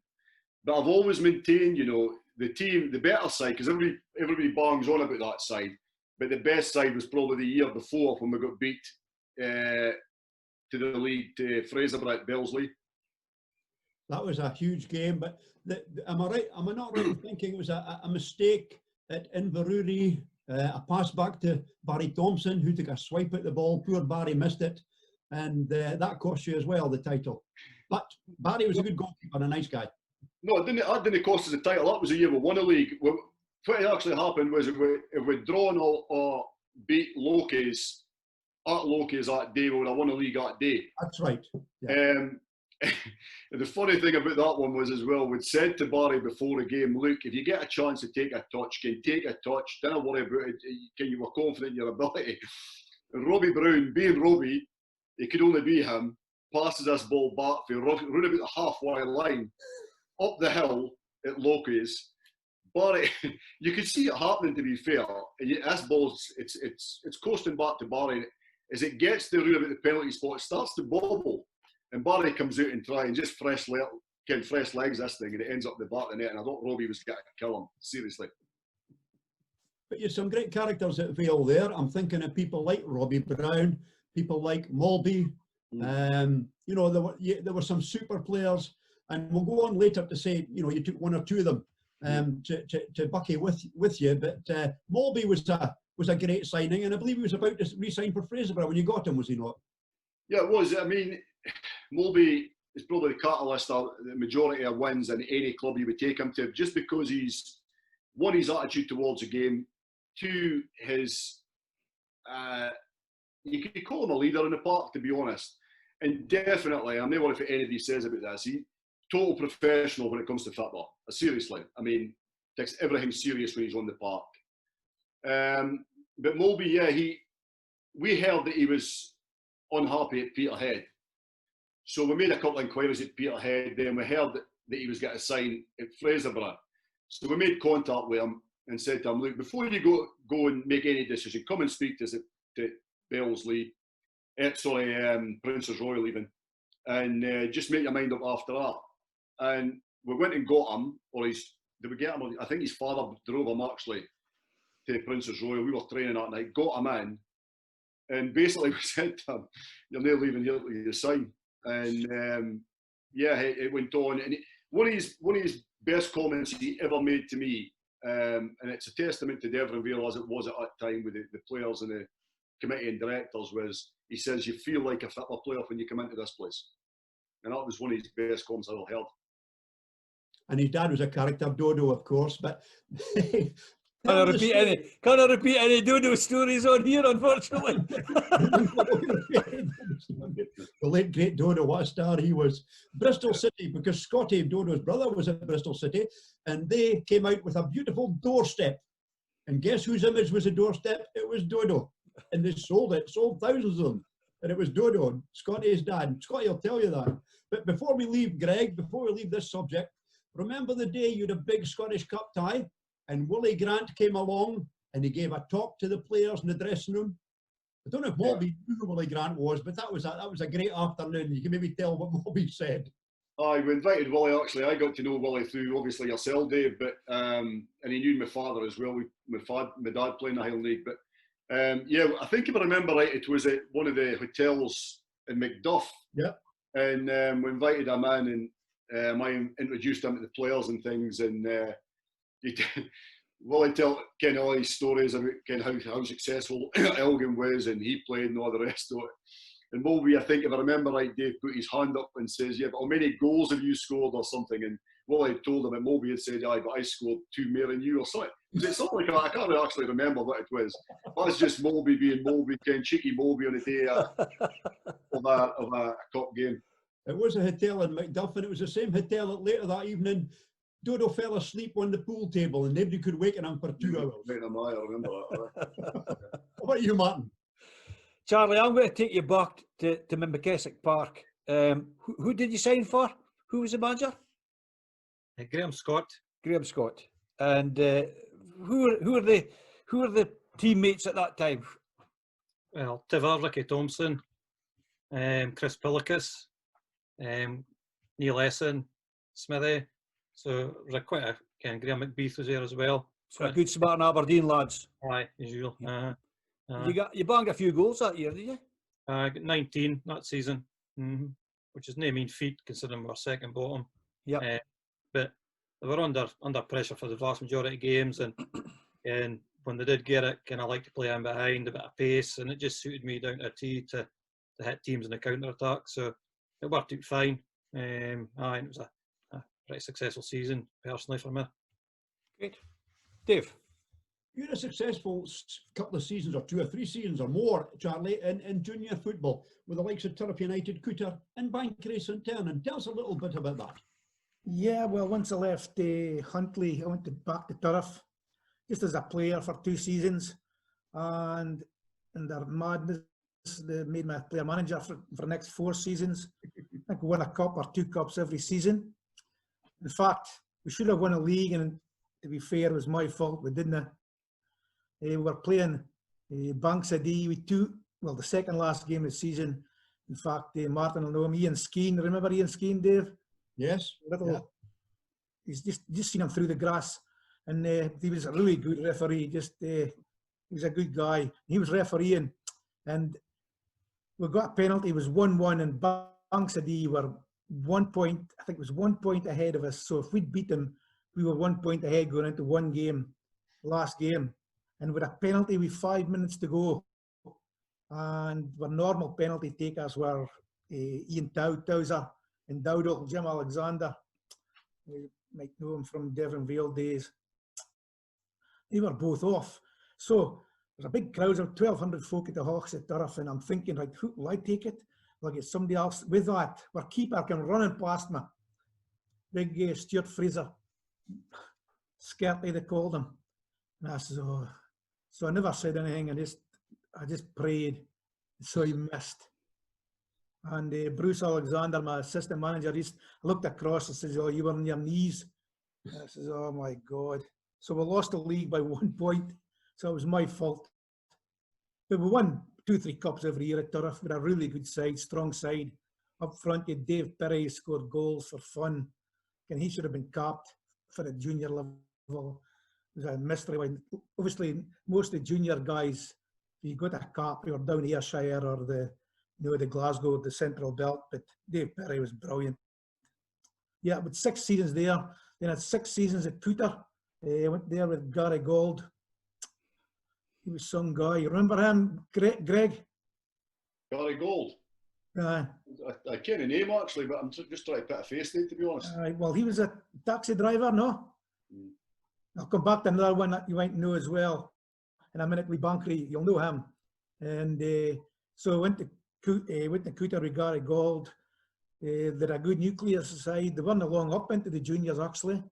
But I've always maintained, you know, the team, the better side, because everybody bangs on about that side, but the best side was probably the year before when we got beat to the league to Fraserburgh at Belsley. That was a huge game, but am I right? Am I not right in thinking it was a mistake at Inverurie, a pass back to Barry Thompson, who took a swipe at the ball. Poor Barry missed it, and that cost you as well the title. But Barry was a good goalkeeper and a nice guy. No, it didn't cost us the title. That was the year we won the league. What actually happened was if we'd drawn or beat Lokies at Lokies that day, we would have won the league that day. That's right. Yeah. The funny thing about that one was as well, we'd said to Barry before the game, look, if you get a chance to take a touch, can take a touch, don't worry about it, you were confident in your ability. And Robbie Brown, being Robbie, it could only be him, passes this ball back for run about the halfway line, up the hill at Lokies. Barry, you could see it happening, to be fair. This ball, it's coasting back to Barry. As it gets to run about the penalty spot, it starts to bobble. And Barry comes out and tries and just fresh legs this thing, and it ends up the back of the net. And I thought Robbie was going to kill him, seriously. But you have some great characters at Vale there. I'm thinking of people like Robbie Brown, people like Mulby. You know, there were some super players, and we'll go on later to say, you know, you took one or two of them to bucky with you. But Mulby was a great signing, and I believe he was about to re-sign for Fraserburgh when you got him, was he not? Yeah, it was. I mean, Mulby is probably the catalyst of the majority of wins in any club you would take him to, just because he's, one, his attitude towards the game, two, his, you could call him a leader in the park, to be honest. And definitely, I'm not worried if anybody says about this, he's total professional when it comes to football. Seriously. I mean, takes everything serious when he's on the park. But Mulby, yeah, we heard that he was unhappy at Peterhead. So we made a couple of inquiries at Peterhead, then we heard that he was going to sign at Fraserburgh. So we made contact with him and said to him, look, before you go and make any decision, come and speak to us at Belsley, Prince's Royal even, and just make your mind up after that. And we went and got him, did we get him? I think his father drove him actually to Prince's Royal. We were training that night, got him in, and basically we said to him, you're not leaving here till you sign. And yeah, it went on. And one of his best comments he ever made to me, and it's a testament to Devonvale as it was at that time with the players and the committee and directors, was he says, you feel like a football player when you come into this place. And that was one of his best comments I ever heard. And his dad was a character, Dodo, of course. But Can I repeat any Dodo stories on here, unfortunately? The late great Dodo, what a star he was. Bristol City, because Scotty, Dodo's brother, was at Bristol City, and they came out with a beautiful doorstep. And guess whose image was a doorstep? It was Dodo. And they sold thousands of them. And it was Dodo, Scotty's dad. Scotty will tell you that. But before we leave, Greg, before we leave this subject, remember the day you had a big Scottish Cup tie and Willie Grant came along and he gave a talk to the players in the dressing room? I don't know if Malby knew who Willie Grant was, but that was a great afternoon. You can maybe tell what Malby said. I invited Willie, actually. I got to know Willie through, obviously, yourself, Dave, but and he knew my father as well. My dad playing the Highland League. But yeah, I think if I remember right, it was at one of the hotels in Macduff. Yeah. And we invited him in, and I introduced him to the players and things. And Willie tell kind of all these stories about kind of how successful Elgin was, and he played and all the rest of it. And Mulvey, I think, if I remember right, Dave put his hand up and says, yeah, but how many goals have you scored or something? And Willie told him that Mulvey had said, aye, but I scored 2 more than you or something. Was it something like that? I can't actually remember what it was. That's just Mulvey being Mulvey, kind cheeky Mulvey on a day of a cup game. It was a hotel in Macduff, and it was the same hotel that later that evening Dodo fell asleep on the pool table and nobody could waken him for 2 hours. I remember that. How about you, Martin? Charlie, I'm going to take you back to McKessick Park. Who did you sign for? Who was the manager? Graham Scott. Graham Scott. And who are the teammates at that time? Well, Tiver, Ricky Thompson, Chris Pillicus, Neil Esson, Smithy. So quite a Graham McBeath was there as well. So a good smart Aberdeen lads. Aye, as usual. You banged a few goals that year, did you? I got 19 that season, which is no mean feat considering we were second bottom. Yeah. But they were under pressure for the vast majority of games, and when they did get it, kind of like to play in behind, a bit of pace, and it just suited me down to a tee to hit teams in the counter attack. So it worked out fine. And it was a pretty successful season personally for me. Great. Dave? You had a successful couple of seasons, or 2 or 3 seasons or more, Charlie, in junior football with the likes of Turf United, Cooter and Bankery St Ternan. Tell us a little bit about that. Yeah, well, once I left Huntly, I went back to Turf, just as a player for 2 seasons. And in their madness, they made me a player manager for the next 4 seasons. I think we won a cup or 2 cups every season. In fact, we should have won a league, and to be fair, it was my fault. We didn't. We were playing Bankside with the second last game of the season. In fact, Martin will know him, Ian Skeen. Remember Ian Skeen, Dave? Yes. He's just seen him through the grass. And he was a really good referee. He was a good guy. He was refereeing. And we got a penalty. It was 1-1, and Bankside were 1 point, I think it was 1 point ahead of us. So if we'd beat them, we were 1 point ahead going into one game, last game. And with a penalty with 5 minutes to go. And our normal penalty takers were Ian Towser and Dowdle, Jim Alexander. You might know him from Devon Vale days. They were both off. So there's a big crowd of 1,200 folk at the Hawks at Turf, and I'm thinking, right, who will I take it? Will I get somebody else? With that, our keeper came running past me. Big Stuart Fraser. Scartly, they called him. And I said, oh. So I never said anything. I just prayed. So he missed. And Bruce Alexander, my assistant manager, I looked across and says, oh, you were on your knees. And I says, oh my God. So we lost the league by 1 point. So it was my fault. But we won 2-3 cups every year at Turf with a really good side, strong side. Up front, you had Dave Perry scored goals for fun. And he should have been capped for the junior level. It was a mystery. Obviously, most of the junior guys, if you got a cap, you were down Ayrshire or the Glasgow, the Central Belt. But Dave Perry was brilliant. Yeah, but 6 seasons there. Then I had 6 seasons at Cooter. I went there with Gary Gold. He was some guy. You remember him, Gregg? Gary Gold. I can't name actually, but I'm just trying to put a face to it, to be honest. Well, he was a taxi driver, no? I'll come back to another one that you might know as well in a minute with Bankery. You'll know him. And so I went to Cooter with Gary Gold. They're a good nuclear side. They weren't long up into the juniors actually.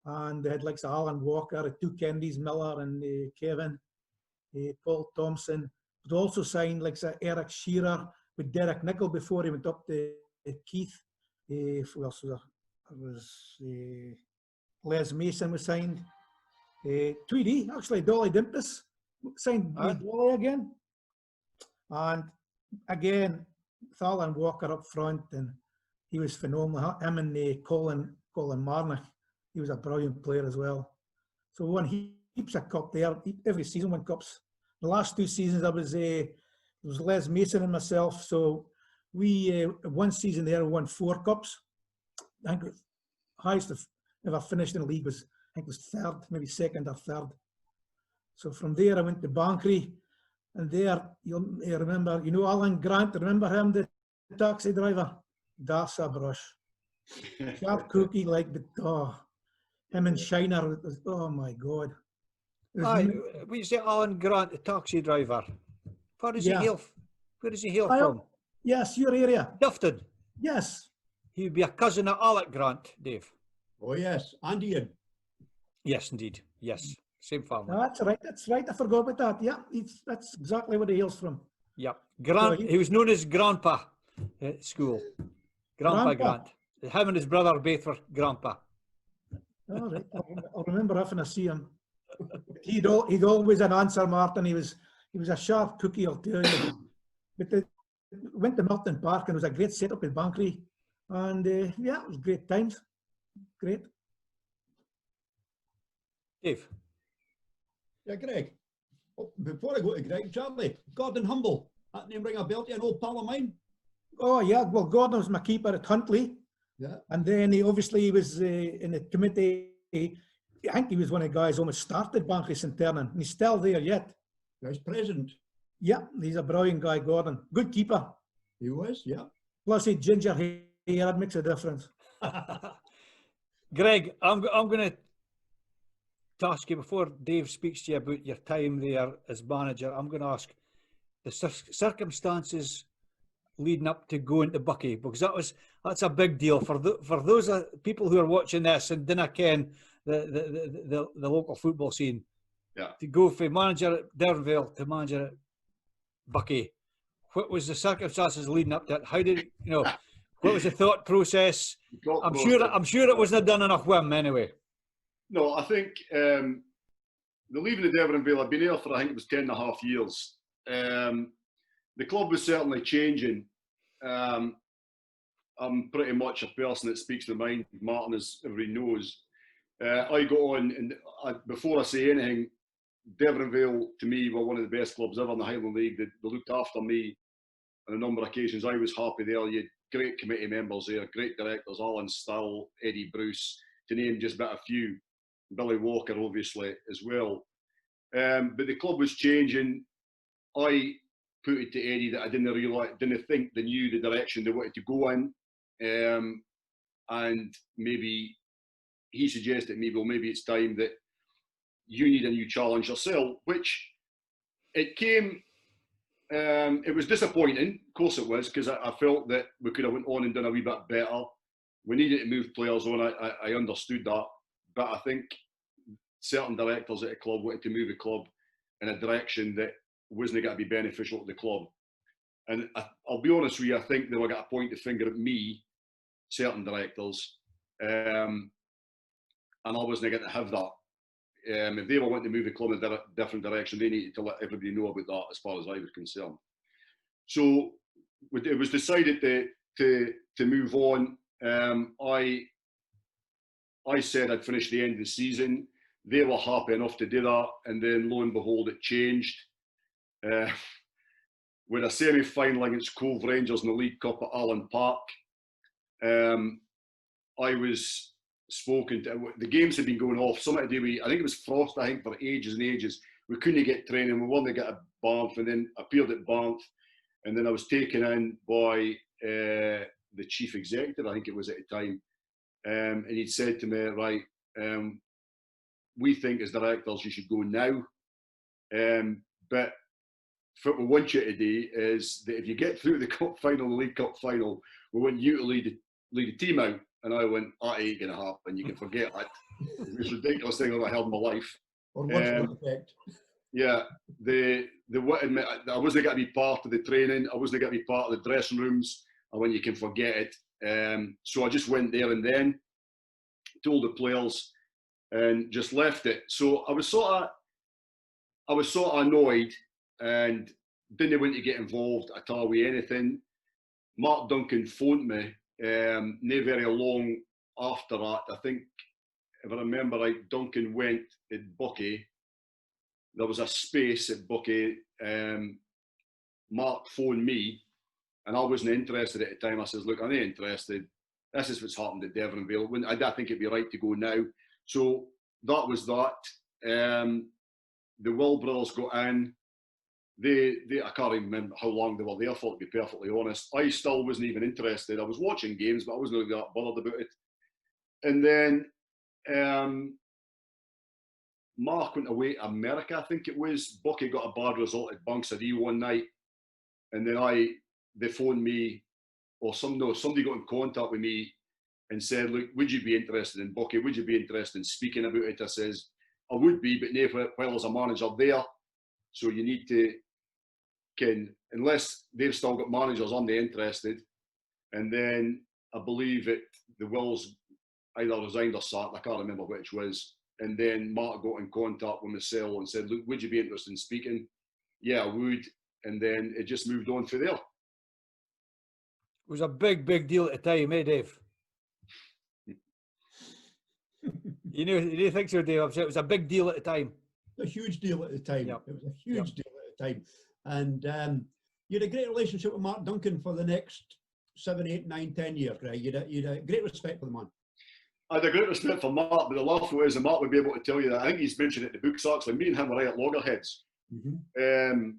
And they had like Alan Walker, two Kennedys, Miller and Kevin, Paul Thompson. But also signed like Eric Shearer with Derek Nichol before he went up to Keith. Who else was there? It was Les Mason was signed. Tweedy, actually, Dolly Dimpus signed with Dolly again. And again, Alan Walker up front, and he was phenomenal. Him and Colin Marnock, he was a brilliant player as well. So we won heaps of cup there. Every season won cups. The last 2 seasons, it was Les Mason and myself. So we one season there we won 4 cups. I think the highest I've ever finished in the league was, I think it was 3rd, maybe 2nd or 3rd. So from there I went to Bankery, and there you'll remember, you know Alan Grant, remember him, the taxi driver? That's a brush. Sharp cookie like the him and Shiner, oh my God. When you say Alan Grant, the taxi driver, where does he hail? Where does he hail from? Yes, your area. Dufton. Yes. He would be a cousin of Alec Grant, Dave. Oh yes, and Ian. Yes, indeed. Yes, same family. No, that's right. That's right. I forgot about that. Yeah, that's exactly where he hails from. Yep. Grant. So he was known as Grandpa at school. Grandpa Grant. Him and his brother both were Grandpa. All right. I'll remember if I see him. He'd always an answer, Martin. He was a sharp cookie, I'll tell you. But went to Milton Park, and it was a great setup in Bankery. And yeah, it was great times. Great. Dave. Yeah, Greg. Oh, before I go to Greg, Charlie, Gordon Humble. That name ring a bell to you, an old pal of mine? Oh yeah, well Gordon was my keeper at Huntly. Yeah. And then he was in the committee. I think he was one of the guys who almost started Bankery St. Ternan, and he's still there yet. Vice President. Yeah, he's a brilliant guy, Gordon. Good keeper. He was, yeah. Plus he ginger hair, that makes a difference. Greg, I'm going to ask you, before Dave speaks to you about your time there as manager, I'm going to ask the circumstances leading up to going to Buckie, because that's a big deal for those people who are watching this and didn't ken the local football scene. Yeah. To go from manager at Derville to manager at Buckie, what was the circumstances leading up to it? How did what was the thought process? I'm sure it wasn't done enough whim anyway. No, I think the leaving the Devonville, I've been here for, I think it was 10.5 years. The club was certainly changing. I'm pretty much a person that speaks their mind. Martin, as everybody knows. I go on, and before I say anything, Devonville to me were one of the best clubs ever in the Highland League. They looked after me on a number of occasions. I was happy there. You had great committee members there, great directors, Alan Still, Eddie Bruce, to name just about a few. Billy Walker, obviously, as well. But the club was changing. I put it to Eddie that I didn't think they knew the direction they wanted to go in. And maybe he suggested to me, well, maybe it's time that you need a new challenge yourself, which it came, it was disappointing, of course it was, because I felt that we could have went on and done a wee bit better. We needed to move players on, I understood that, but I think certain directors at the club wanted to move the club in a direction that wasn't going to be beneficial to the club. And I'll be honest with you, I think they were going to point the finger at me, certain directors, and I wasn't going to have that. If they were wanting to move the club in a different direction, they needed to let everybody know about that, as far as I was concerned. So it was decided to move on. I said I'd finish the end of the season. They were happy enough to do that, and then lo and behold, it changed. With a semi-final against Cove Rangers in the League Cup at Allen Park, I was spoken to. The games had been going off. Something to do with, I think it was frost, I think, for ages and ages. We couldn't get training. We wanted to get a Banff, and then appeared at Banff, and then I was taken in by the chief executive, I think it was at the time, and he'd said to me, right, we think as directors you should go now. But what we want you to do is that if you get through the cup final, the League Cup final, we want you to lead the team out. And I went, that ain't going to happen. You can forget that. It's the most ridiculous thing I've ever heard in my life. Or what's that effect? Yeah, I wasn't going to be part of the training. I wasn't going to be part of the dressing rooms. And when you can forget it. So I just went there and then, told the players, and just left it. So I was sort of annoyed and didn't want to get involved at all with anything. Mark Duncan phoned me not very long after that. I think, if I remember right, Duncan went at Bucky. There was a space at Bucky. Mark phoned me, and I wasn't interested at the time. I says, look, I'm not interested. This is what's happened at Devonville. I don't think it'd be right to go now. So that was that. The Will brothers got in. I can't even remember how long they were there for, to be perfectly honest. I still wasn't even interested. I was watching games, but I wasn't really that bothered about it. And then Mark went away to America, I think it was. Bucky got a bad result at Bunksaree one night. And then they phoned me, or somebody got in contact with me and said, look, would you be interested in Bucky? Would you be interested in speaking about it? I says, I would be, but never while there's a manager there. So you need to, unless they've still got managers, I'm not interested. And then I believe the Wills either resigned or sacked, I can't remember which was. And then Mark got in contact with myself and said, look, would you be interested in speaking? Yeah, I would. And then it just moved on from there. It was a big, big deal at the time, eh, Dave? You didn't think so, Dave? It was a big deal at the time. A huge deal at the time. Yep. It was a huge deal at the time. And you had a great relationship with Mark Duncan for the next 7, 8, 9, 10 years, Greg. You had a great respect for the man. I had a great respect for Mark, but the laugh is, and Mark would be able to tell you that, I think he's mentioned it in the books actually, me and him were right at loggerheads. Mm-hmm.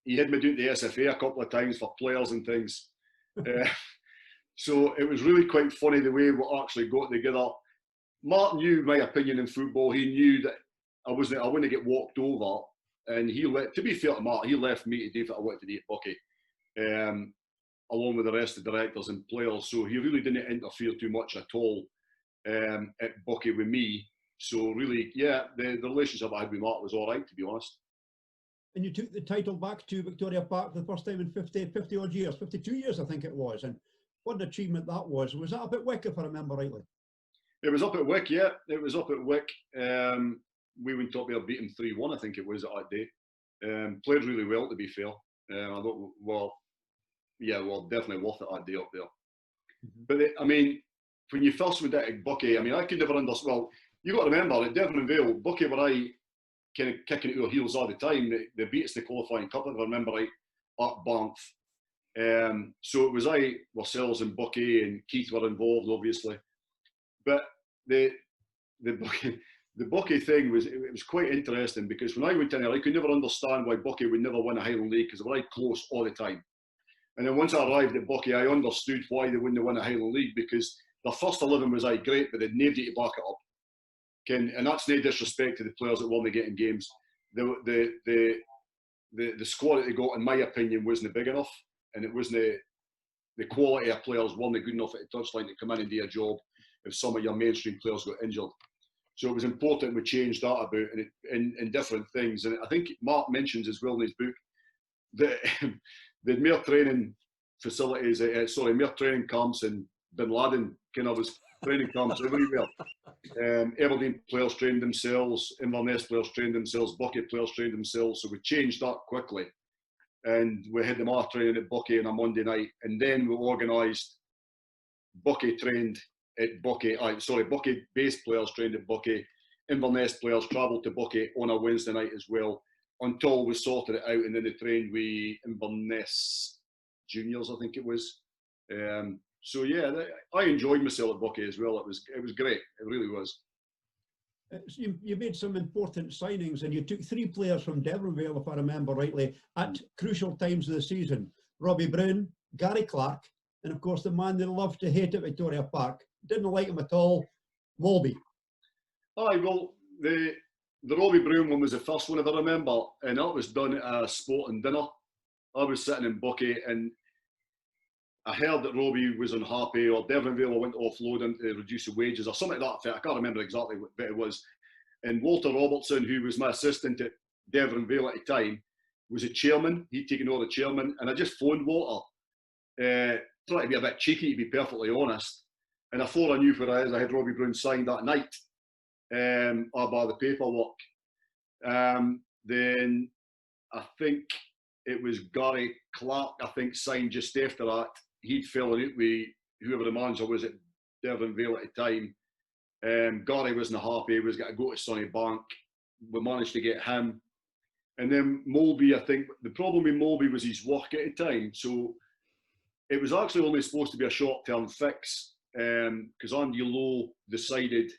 He had me doing the SFA a couple of times for players and things. So it was really quite funny the way we actually got together. Mark knew my opinion in football. He knew that I wouldn't get walked over. And to be fair to Mark, he left me to do what I wanted to do at Bucky, along with the rest of the directors and players. So he really didn't interfere too much at all at Bucky with me. So really, yeah, the relationship I had with Mark was all right, to be honest. And you took the title back to Victoria Park for the first time in 50 odd years, 52 years, I think it was. And what an achievement that was. Was that up at Wick, if I remember rightly? It was up at Wick, yeah. It was up at Wick. We went up there, beat him 3-1, I think it was, that day. Played really well, to be fair. Definitely worth it that day up there. Mm-hmm. But I mean, when you first went at Bucky, I mean, I could never understand. Well, you got to remember at Devonville, Bucky were kind of kicking it to our heels all the time. They beat us in the qualifying cup, if I remember right, at Banff. So it was ourselves and Bucky, and Keith were involved, obviously. But the Bucky thing was quite interesting, because when I went in there, I could never understand why Bucky would never win a Highland League, because they were right close all the time. And then once I arrived at Bucky, I understood why they wouldn't win a Highland League, because their first 11 was great, but they'd nobody to back it up. And that's no disrespect to the players that weren't getting games. The squad that they got, in my opinion, wasn't big enough, and it wasn't the quality of players weren't good enough at the touchline to come in and do a job if some of your mainstream players got injured. So it was important we changed that about in different things. And I think Mark mentions as well in his book that the mere training facilities, mere training camps in Bin Laden kind of was training camps everywhere. Aberdeen players trained themselves, Inverness players trained themselves, Bucky players trained themselves. So we changed that quickly. And we had them all training at Bucky on a Monday night. And then we organised Bucky trained at Bucky. Bucky based players trained at Bucky. Inverness players travelled to Bucky on a Wednesday night as well, until we sorted it out, and then they trained with Inverness juniors, I think it was. So yeah, I enjoyed myself at Bucky as well. It was great. It really was. You made some important signings, and you took 3 players from Devonville, if I remember rightly, at crucial times of the season. Robbie Brown, Gary Clark, and of course the man they loved to hate at Victoria Park. Didn't like him at all, Molby. Well, the Robbie Brown one was the first one I ever remember, and that was done at a sporting dinner. I was sitting in Bucky, and I heard that Robbie was unhappy, or Devon Vale went to offload him to reduce the wages, or something like that. I can't remember exactly what bit it was. And Walter Robertson, who was my assistant at Devon Vale at the time, was a chairman. He'd taken over the chairman, and I just phoned Walter, trying to be a bit cheeky, to be perfectly honest. And before I knew where I was, I had Robbie Brown signed that night, by the paperwork. Then I think it was Gary Clark, I think, signed just after that. He'd fallen out with whoever the manager was at Devon Vale at the time. Gary wasn't happy, he was going to go to Sunnybank. We managed to get him. And then Mulby, I think, the problem with Mulby was his work at the time. So it was actually only supposed to be a short-term fix, because Andy Lowe decided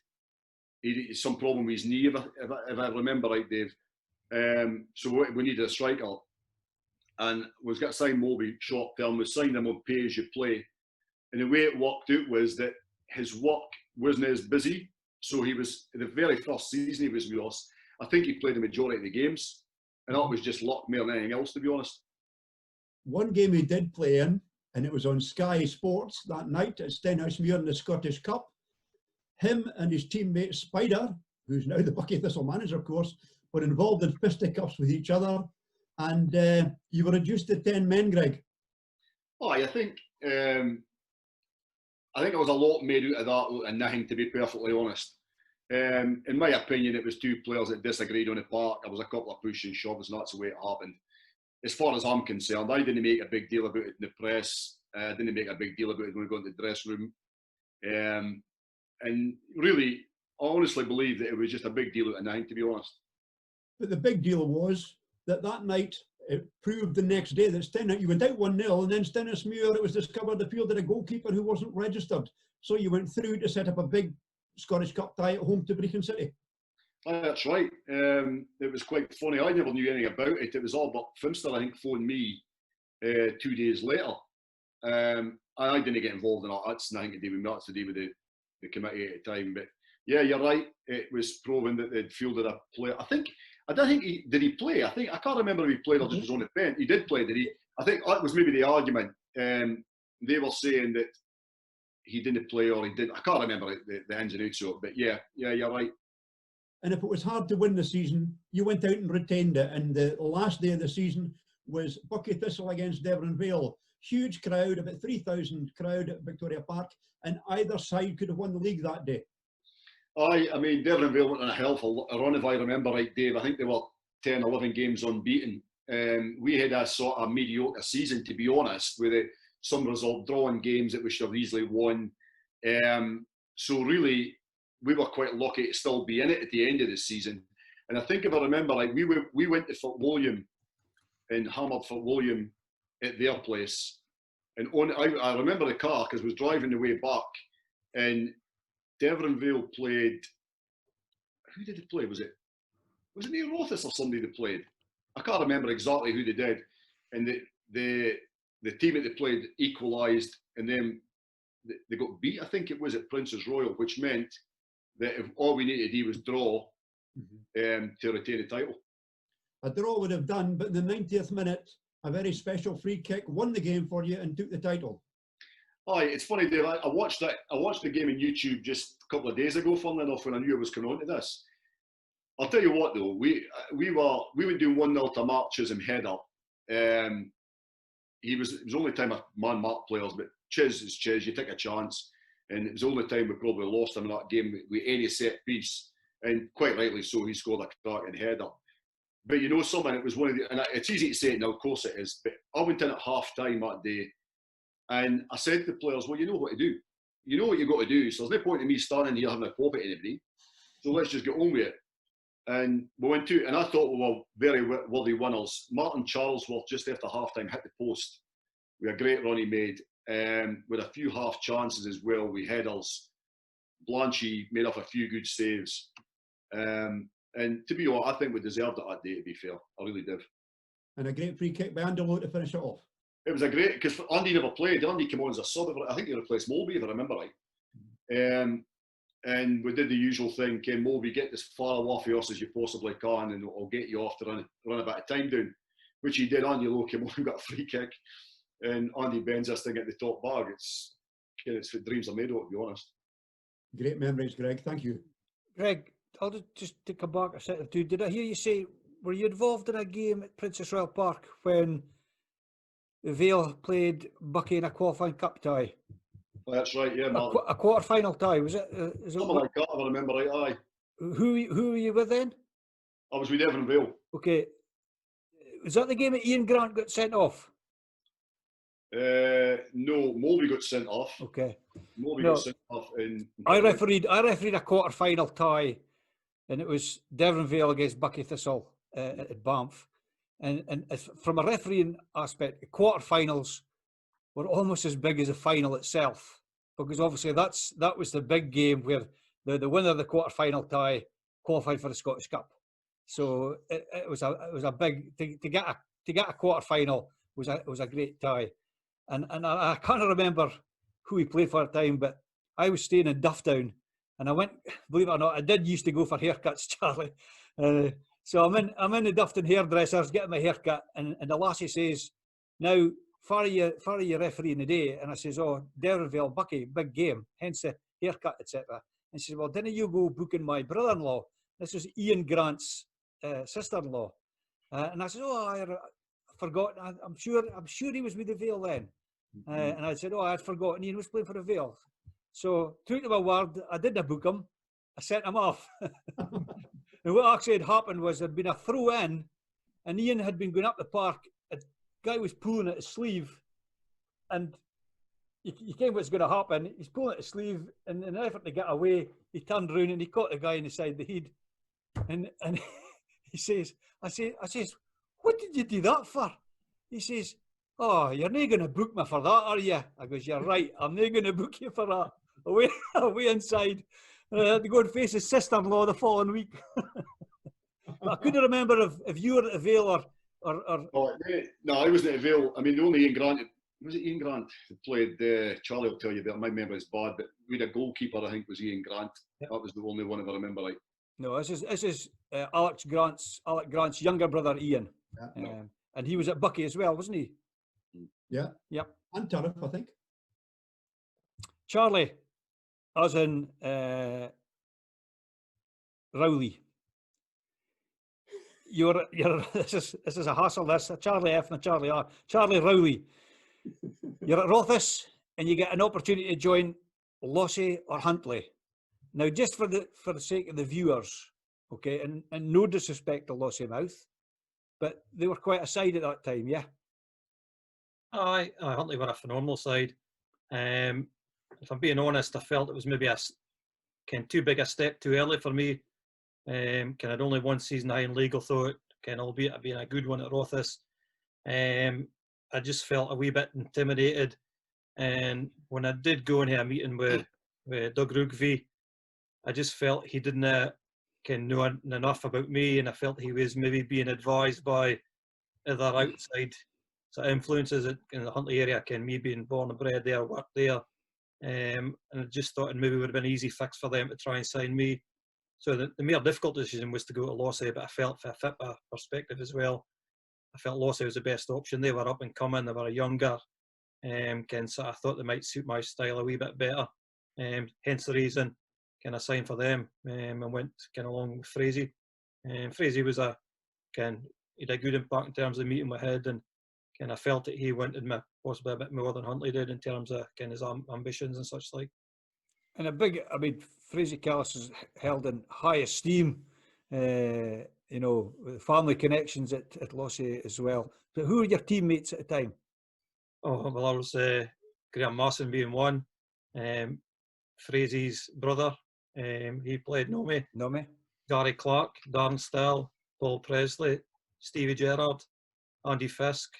he had some problem with his knee, if I remember right, Dave. So we needed a striker. And was going to sign Mulby short-term, we signed him on pay-as-you-play. And the way it worked out was that his work wasn't as busy. So he was, the very first season he was with us, I think he played the majority of the games. And that was just luck more than anything else, to be honest. One game he did play in, and it was on Sky Sports that night at Stenhousemuir in the Scottish Cup. Him and his teammate Spider, who's now the Bucky Thistle manager, of course, were involved in fisticuffs with each other. And you were reduced to 10 men, Greg. Oh, I think there was a lot made out of that and nothing, to be perfectly honest. In my opinion, it was two players that disagreed on the park. There was a couple of push and shoves, and that's the way it happened. As far as I'm concerned, I didn't make a big deal about it in the press. I didn't make a big deal about it when we got into the dressing room. And really, I honestly believe that it was just a big deal out of nothing, to be honest. But the big deal was that night, it proved the next day that you went out 1-0, and then Stenhousemuir, it was discovered the field had a goalkeeper who wasn't registered. So you went through to set up a big Scottish Cup tie at home to Brechin City. That's right. It was quite funny. I never knew anything about it. It was all but Finster, I think, phoned me 2 days later. I didn't get involved in that. That's nothing to do with me. That's to do with the committee at the time. But yeah, you're right. It was proven that they'd fielded a player. I don't think did he play? I can't remember if he played or just was on the bench. He did play, did he? I think that was maybe the argument. They were saying that he didn't play or he didn't. I can't remember the ins and outs of it, but yeah, you're right. And if it was hard to win the season, you went out and retained it. And the last day of the season was Bucky Thistle against Devon Vale. Huge crowd, about 3,000 crowd at Victoria Park, and either side could have won the league that day. I mean, Devon Vale went on a hell of a run, if I remember right, Dave. I think they were 10, 11 games unbeaten. We had a sort of mediocre season, to be honest, with some result drawing games that we should have easily won. So really, we were quite lucky to still be in it at the end of the season. And I think if I remember, like we went to Fort William and hammered Fort William at their place. And I remember the car because I was driving the way back, and Devon Vale played. Who did they play? Was it Neil Rothis or somebody that played? I can't remember exactly who they did. And the team that they played equalised, and then they got beat. I think it was at Princess Royal, which meant that if all we needed to do was draw to retain the title. A draw would have done, but in the 90th minute, a very special free kick won the game for you and took the title. Aye, it's funny, Dave. I watched the game on YouTube just a couple of days ago, funnily enough, when I knew I was coming on to this. I'll tell you what, though, we were doing 1-0 to Mark Chisholm header. It was the only time a man marked players, but Chiz is Chiz. You take a chance, and it was the only time we probably lost him in that game with any set piece, and quite rightly so. He scored a cracking header. But you know something, it was one of the, and it's easy to say it now, of course it is, but I went in at half time that day, and I said to the players, well, you know what to do. You know what you've got to do, so there's no point in me standing here having a pop at anybody, so let's just get on with it. And we went to, and I thought we were very worthy winners. Martin Charlesworth, just after half time, hit the post with a great run he made, with a few half chances as well, with headers. Blanchy made up a few good saves. And to be honest, I think we deserved it that day, to be fair. I really did. And a great free kick by Andy Lowe to finish it off. It was a great, because Andy never played. Andy came on as a sub. I think he replaced Mulby, if I remember right. And we did the usual thing, Ken Moby, get as far off of us as you possibly can, and I'll get you off to run a bit of time down, which he did. Andy Lowe came on and got a free kick, and Andy bends this thing at the top bag. It's what dreams are made of, to be honest. Great memories, Greg. Thank you. Greg, I'll just to come back a second or two. Did I hear you say, were you involved in a game at Princess Royal Park when Vale played Bucky in a qualifying cup tie? That's right, yeah, Martin. A quarter-final tie, was it? Something like that, if I remember right, aye. Who were you with then? I was with Evan Vale. Okay. Was that the game that Ian Grant got sent off? No, Moby got sent off. Okay. Moby got sent off. I refereed a quarter-final tie, and it was Devon Vale against Bucky Thistle at Banff. And from a refereeing aspect, quarter-finals were almost as big as the final itself, because obviously that was the big game where the winner of the quarter-final tie qualified for the Scottish Cup. So it was a big to get a quarter-final was a great tie, and I can't remember who he played for at the time, but I was staying in Dufftown, and I went, believe it or not, I did used to go for haircuts, Charlie. So I'm in the Dufftown hairdressers getting my haircut, and the lassie says, "Now, far are you refereeing today?" And I says, "Oh, Derrenvale, Bucky, big game, hence the haircut, etc." And she says, "Well, didn't you go booking my brother-in-law?" This was Ian Grant's sister-in-law. And I said, "Oh, I forgot. I'm sure he was with the Vale then." And I said, "Oh, I'd forgotten. Ian was playing for the Vale." So, true to my word, I didn't book him. I sent him off. And what actually had happened was there'd been a throw-in, and Ian had been going up the park. A guy was pulling at his sleeve, and you came what's going to happen. He's pulling at his sleeve, and in an effort to get away, he turned around and he caught the guy in the side of the head. And he says, I says, "What did you do that for?" He says, "Oh, you're not going to book me for that, are you?" I goes, "You're right, I'm not going to book you for that." Away inside. I had to go and face his sister-in-law the following week. I couldn't remember if you were at the Vale or... Oh, no, I wasn't at Vale. I mean, the only Ian Grant, was it Ian Grant who played, Charlie will tell you about, my memory is bad, but we had a goalkeeper, I think, was Ian Grant. Yep. That was the only one, if I remember right. No, this is Alec Grant's younger brother, Ian. Yeah. And he was at Bucky as well, wasn't he? Yeah. Yep. And Turriff, I think. Charlie, as in Rowley. You're this is a hassle. This a Charlie F and a Charlie R. Charlie Rowley. You're at Rothes and you get an opportunity to join Lossy or Huntly. Now, just for the sake of the viewers, okay, and no disrespect to Lossy Mouth, but they were quite a side at that time, yeah. Aye, Huntly were a phenomenal side. If I'm being honest, I felt it was maybe too big a step too early for me. I'd only one season Highland League, although albeit it being a good one at Rothes. I just felt a wee bit intimidated, and when I did go into a meeting with Doug Rugby, I just felt he didn't know enough about me, and I felt he was maybe being advised by other outside sort of influences in the Huntly area. Me being born and bred there, worked there, and I just thought it maybe would have been an easy fix for them to try and sign me. So the more difficult decision was to go to Lossy, but I felt for a fit perspective as well, I felt Lossy was the best option. They were up and coming, they were younger, so I thought they might suit my style a wee bit better. Hence the reason I signed for them and went along with Ferries. Ferries was he had a good impact in terms of the meeting we had, and I felt that he wanted me possibly a bit more than Huntly did in terms of his ambitions and such like. And Fraser Callis is held in high esteem, with family connections at Lossy as well. So who were your teammates at the time? Oh, well, I was Graham Marson being one. Fraser's brother, he played Nomi. Gary Clark, Darren Still, Paul Presley, Stevie Gerrard, Andy Fisk,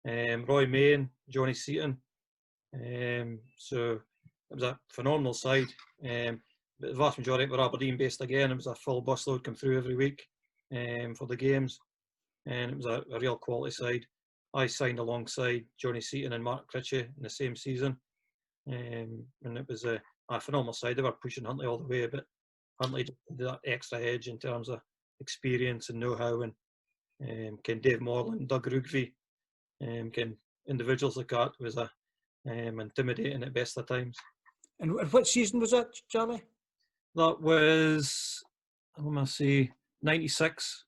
Roy Main, Johnny Seaton. So it was a phenomenal side. But the vast majority were Aberdeen based again. It was a full busload come through every week for the games, and it was a real quality side. I signed alongside Johnny Seaton and Mark Critchie in the same season, and it was a phenomenal side. They were pushing Huntly all the way, but Huntly just did that extra edge in terms of experience and know-how, and Ken Dave Morland, Doug Rugby, Ken individuals like that was intimidating at best of times. And what season was that, Charlie? That was, I want to say, 96.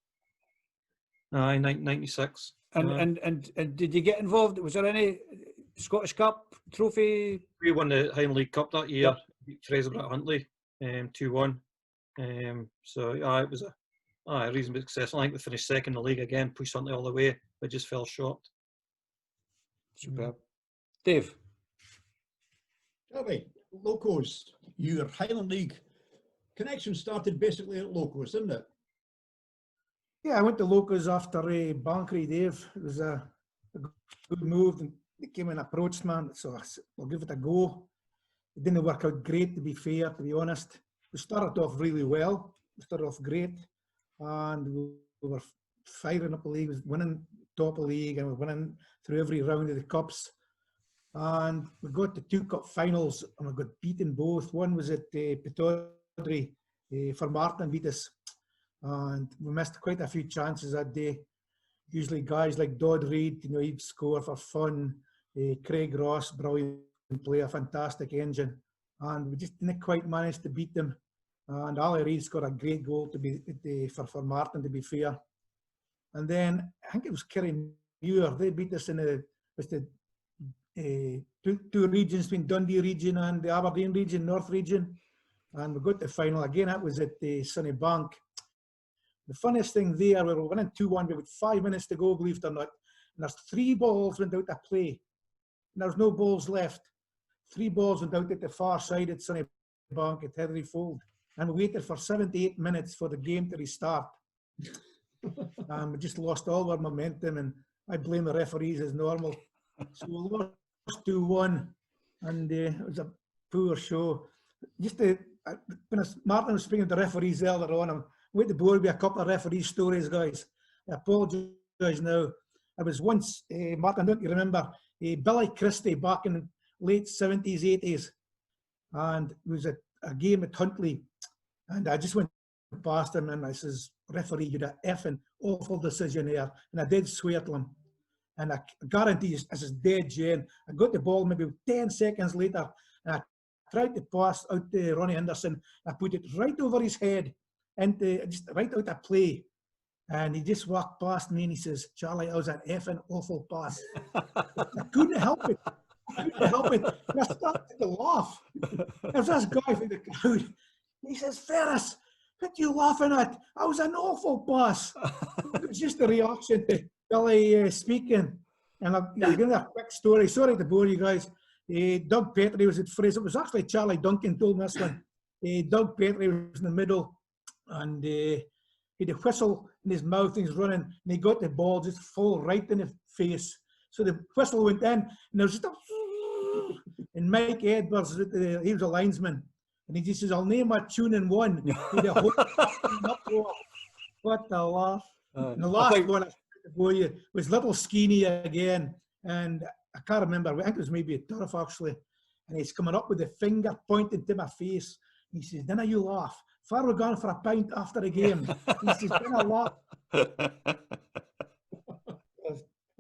Aye, 96. And did you get involved? Was there any Scottish Cup trophy? We won the Highland League Cup that year. Beat Fraserburgh Huntly 2-1. So it was a reasonably successful. I think we finished second in the league again, pushed Huntly all the way, but just fell short. Superb. Dave? Charlie, Locos, your Highland League connection started basically at Locos, didn't it? Yeah, I went to Locos after Bankery, Dave. It was a good move, and they came and approached me, so I said, I'll give it a go. It didn't work out great, to be fair, to be honest. We started off really well. We started off great, and we were firing up the league, we was winning top of the league, and we were winning through every round of the cups. And we got to 2 cup finals, and we got beaten both. One was at Pittodrie, for Martin beat us, and we missed quite a few chances that day. Usually guys like Dodd Reid, he'd score for fun. Craig Ross, brilliant player, fantastic engine, and we just didn't quite manage to beat them. And Ali Reid scored a great goal to be for Martin, to be fair. And then I think it was Kerry Muir. They beat us in the two regions, between Dundee region and the Aberdeen region, North region, and we got to the final again. That was at the Sunny Bank. The funniest thing there, we were winning 2-1 with 5 minutes to go, believe it or not, and there's 3 balls went out of play, and there's no balls left. 3 balls went out at the far side at Sunny Bank at Heatherly Fold, and we waited for 78 minutes for the game to restart. And we just lost all our momentum, and I blame the referees as normal. So we lost 2-1, and it was a poor show. Just when Martin was speaking to the referees earlier on, I'm going to bore with a couple of referee stories, guys. I apologise now. I was once, Martin, don't you remember, Billy Christie back in the late 70s, 80s, and it was a game at Huntly, and I just went past him and I says, referee, you had an effing awful decision here, and I did swear to him. And I guarantee you, this is dead Jane. I got the ball maybe 10 seconds later, and I tried to pass out to Ronnie Henderson. I put it right over his head, and just right out of play. And he just walked past me and he says, Charlie, that was an effing awful pass. I couldn't help it. I couldn't help it. And I started to laugh. There's this guy from the crowd. He says, Ferris, what are you laughing at? That was an awful pass. It was just a reaction to Billy speaking. And I'll give you a quick story. Sorry to bore you guys. Doug Petrie was at Ferries. It was actually Charlie Duncan told me this one. Doug Petrie was in the middle, and he had a whistle in his mouth, and he's running, and he got the ball just fall right in the face. So the whistle went in, and there was just a and Mike Edwards, he was a linesman, and he just says, I'll name a tune in one. What a laugh. And the last one I for you was Little Skeeny again, and I can't remember, I think it was maybe a turf actually, and he's coming up with the finger pointed to my face. He says, dinna you laugh. Far we're going for a pint after the game. He says, dinna laugh.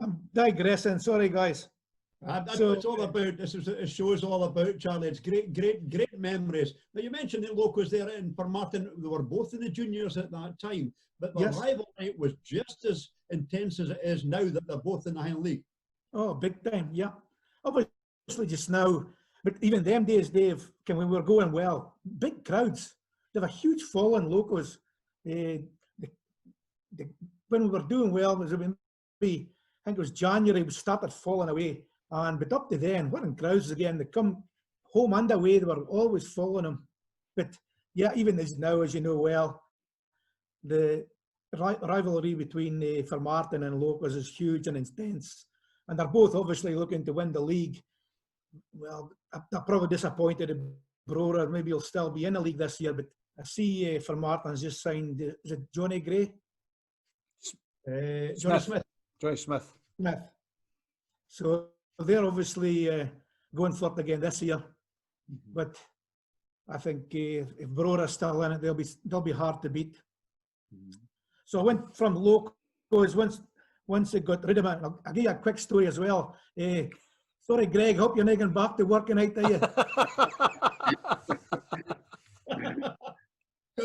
I'm digressing, sorry guys. That's what it's all about. This is the show's all about, Charlie. It's great memories. Now you mentioned the Locos there, and for Martin, they were both in the juniors at that time, but the rivalry was just as intense as it is now that they're both in the Highland League. Oh, big time, yeah. Obviously just now, but even them days, Dave, when we were going well, big crowds. They have a huge following, Locos. When we were doing well, it was maybe, I think it was January, we started falling away. But up to then, what in crowds again, they come home and away, they were always following them. But yeah, even as now, as you know well, the rivalry between Fermartin and Locos is huge and intense. And they're both obviously looking to win the league. Well, they're probably disappointed in Brora. Maybe he'll still be in the league this year, but I see Fermartin's just signed, is it Johnny Gray? Johnny Smith. Johnny Smith. So they're obviously going for it again this year. But I think if Brora's still in it, they'll be hard to beat. So I went from locals once they got rid of it. I'll give you a quick story as well. Sorry, Gregg, hope you're not going back to work tonight, are you?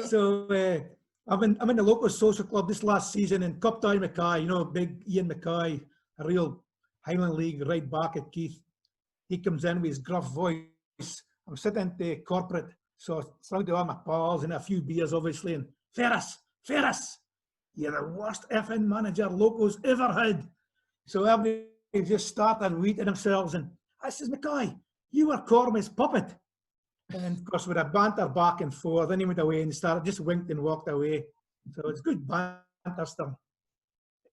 So I'm in the local social club this last season, and Cup Down Mackay, you know, big Ian Mackay, a real Highland League right back at Keith. He comes in with his gruff voice. I'm sitting at the corporate, so surrounded by my pals and a few beers, obviously. And Farris, you're the worst effing manager locals ever had. So everybody just started weeding themselves. And I says, Mackay, you were Cormie's puppet. And of course, with a banter back and forth, then he went away and just winked and walked away. So it's good banter still.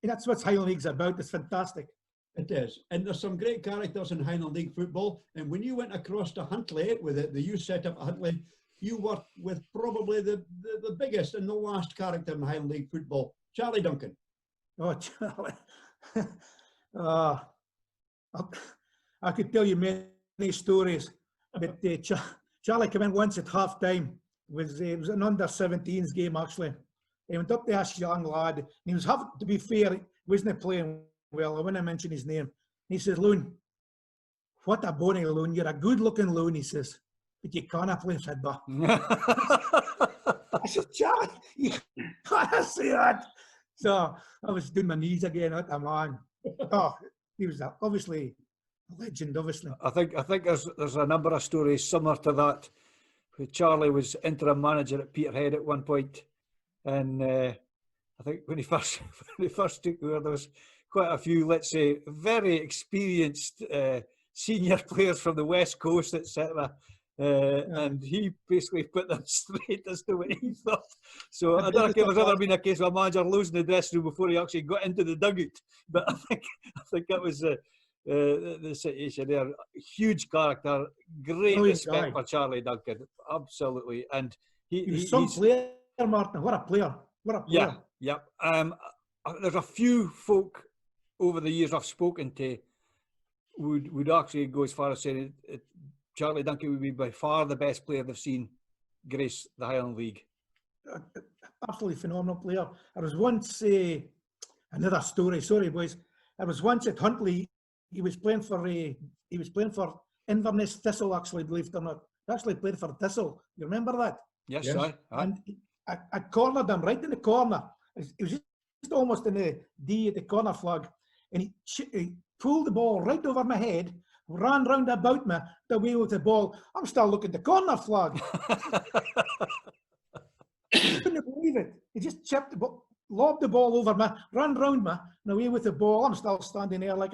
And that's what Highland League's about. It's fantastic. It is. And there's some great characters in Highland League football. And when you went across to Huntly with the youth setup at Huntly, you worked with probably the biggest and the last character in Highland League football, Charlie Duncan. Oh, Charlie. I could tell you many stories, but Charlie came in once at half time. It was an under-17s game, actually. He went up to this young lad, and he was, to be fair, he wasn't playing well. I wouldn't mention his name. He says, Loon, what a bonny Loon. You're a good-looking Loon, he says, but you can't play football. I said, Charlie, you can't say that. So I was doing my knees again at the man. Oh, he was obviously a legend, obviously. I think there's a number of stories similar to that. Charlie was interim manager at Peterhead at one point, and I think when he first took over, there was quite a few, let's say, very experienced senior players from the West Coast, etc. And he basically put them straight as to what he thought. So I don't think there's ever been a case of a manager losing the dressing room before he actually got into the dugout. But I think that was the situation there. Huge character, great respect for Charlie Duncan, absolutely. And he's some player, Martin. What a player! What a player! Yeah. There's a few folk over the years I've spoken to would actually go as far as saying Charlie Duncan would be by far the best player they've seen grace the Highland League. Absolutely phenomenal player. I was once another story. Sorry, boys. I was once at Huntly. He was playing for Inverness Thistle. Actually, believe it or not, he actually played for Thistle. You remember that? Yes. Aye. And I cornered him right in the corner. It was just almost in the D at the corner flag, and he pulled the ball right over my head. Ran round about me, the way with the ball. I'm still looking at the corner flag. Couldn't believe it. He just chipped the ball, lobbed the ball over me, ran round me, and away with the ball. I'm still standing there like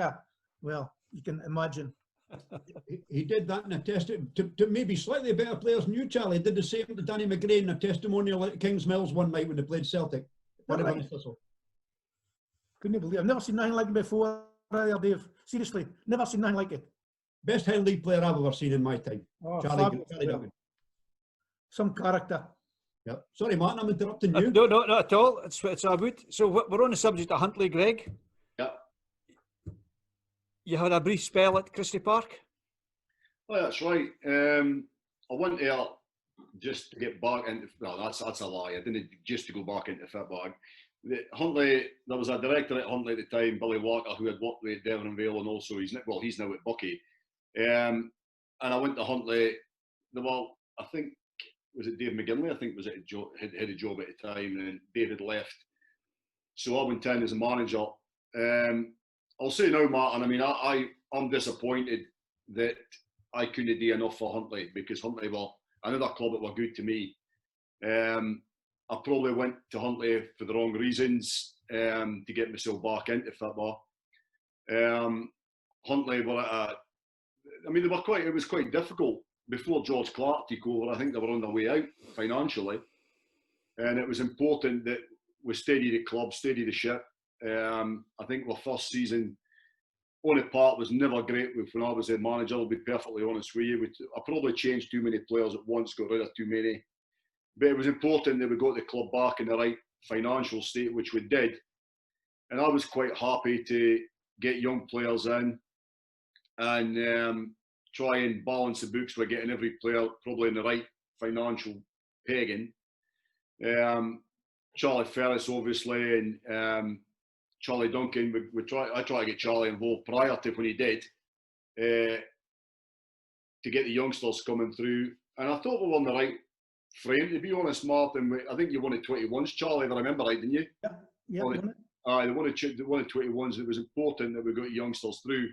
well, you can imagine. He did that in a to maybe slightly better players than you, Charlie. He did the same to Danny McGrain in a testimonial at Kings Mills one night when they played Celtic. Right. Couldn't believe it. I've never seen nothing like it before, Dave. Seriously, never seen nothing like it. Best Highland League player I've ever seen in my time. Oh, Charlie Duncan. Some character. Yeah. Sorry, Martin, I'm interrupting you. No, not at all. It's all good. So we're on the subject of Huntly, Greg. Yeah. You had a brief spell at Christie Park? Oh, that's right. I went there just to get back into... No, that's a lie. I didn't just to go back into football. Huntly, there was a director at Huntly at the time, Billy Walker, who had worked with Devon and Vale, and also he's now at Bucky. And I went to Huntly. I think, was it Dave McGinley? I think was it had a job at the time, and David left. So I went in as a manager. I'll say now, Martin, I mean, I'm disappointed that I couldn't do enough for Huntly, because Huntly were another club that were good to me. I probably went to Huntly for the wrong reasons, to get myself back into football. Huntly were it was quite difficult before George Clark took over. I think they were on their way out financially, and it was important that we steady the club, steady the ship. I think our first season on the park was never great when I was a manager. I'll be perfectly honest with you. I probably changed too many players at once, got rid of too many. But it was important that we got the club back in the right financial state, which we did. And I was quite happy to get young players in and try and balance the books by getting every player probably in the right financial pegging. Charlie Ferris, obviously, and Charlie Duncan. I tried to get Charlie involved prior to when he did, to get the youngsters coming through. And I thought we were in the right frame, to be honest, Martin. I think you wanted 21s, Charlie, if I remember right, didn't you? Yeah. They wanted 21s. It was important that we got youngsters through.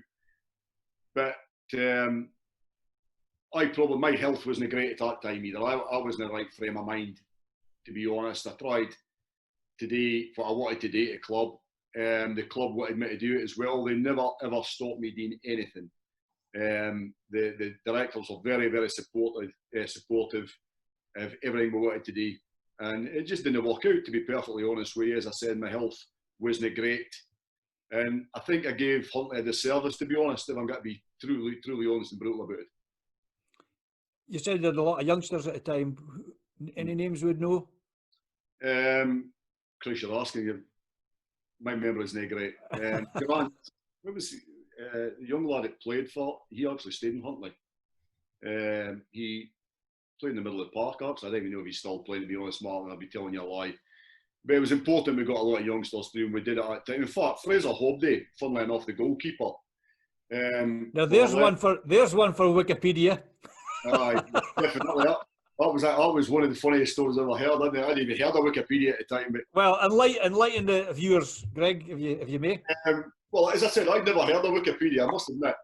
But my health wasn't great at that time either. I wasn't in the right frame of mind, to be honest. I tried to do what I wanted to do at the club. The club wanted me to do it as well. They never ever stopped me doing anything. The directors were very, very supportive of everything we wanted to do, and it just didn't work out, to be perfectly honest with you. As I said, my health wasn't great, and I think I gave Huntly a disservice, to be honest, if I'm going to be truly honest and brutal about it. You said there were a lot of youngsters at the time. Any names we would know? Chris, you're asking you. My memory isn't great. Grant, what was the young lad that played for? He actually stayed in Huntly. He played in the middle of the park, actually. I don't even know if he's still playing, to be honest, Martin. I'll be telling you a lie. But it was important we got a lot of youngsters through, and we did it at that time. In fact, Fraser Hobday, funnily enough, the goalkeeper. Now there's one for Wikipedia. Aye, definitely. That was one of the funniest stories I've ever heard. I hadn't even heard of Wikipedia at the time. But, well, enlighten the viewers, Greg, if you may. Well, as I said, I'd never heard of Wikipedia, I must admit.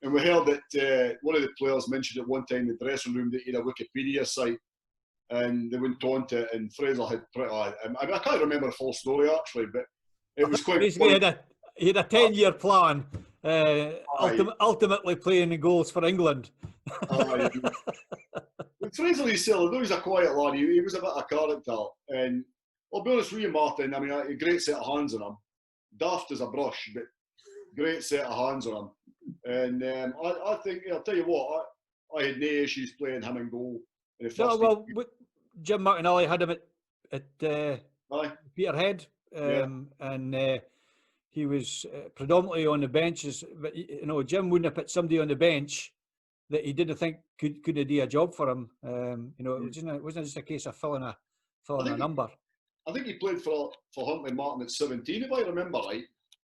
And we heard that one of the players mentioned at one time in the dressing room that he had a Wikipedia site, and they went on to it, and Fraser had I can't remember the full story actually, but it was quite basically he had a 10-year plan, ultimately playing in goals for England. Fraser himself, though he's a quiet lad, he was a bit of a character, and I'll be honest with you, Martin, I mean, a great set of hands on him, daft as a brush, but great set of hands on him. And I think, I'll tell you what, I had no issues playing him in goal in the first team. Jim McInally had him at Peterhead, and he was predominantly on the benches. But you know, Jim wouldn't have put somebody on the bench that he didn't think could do a job for him. You know, it wasn't just a case of filling a number. I think he played for Huntly, Martin, at 17, if I remember right.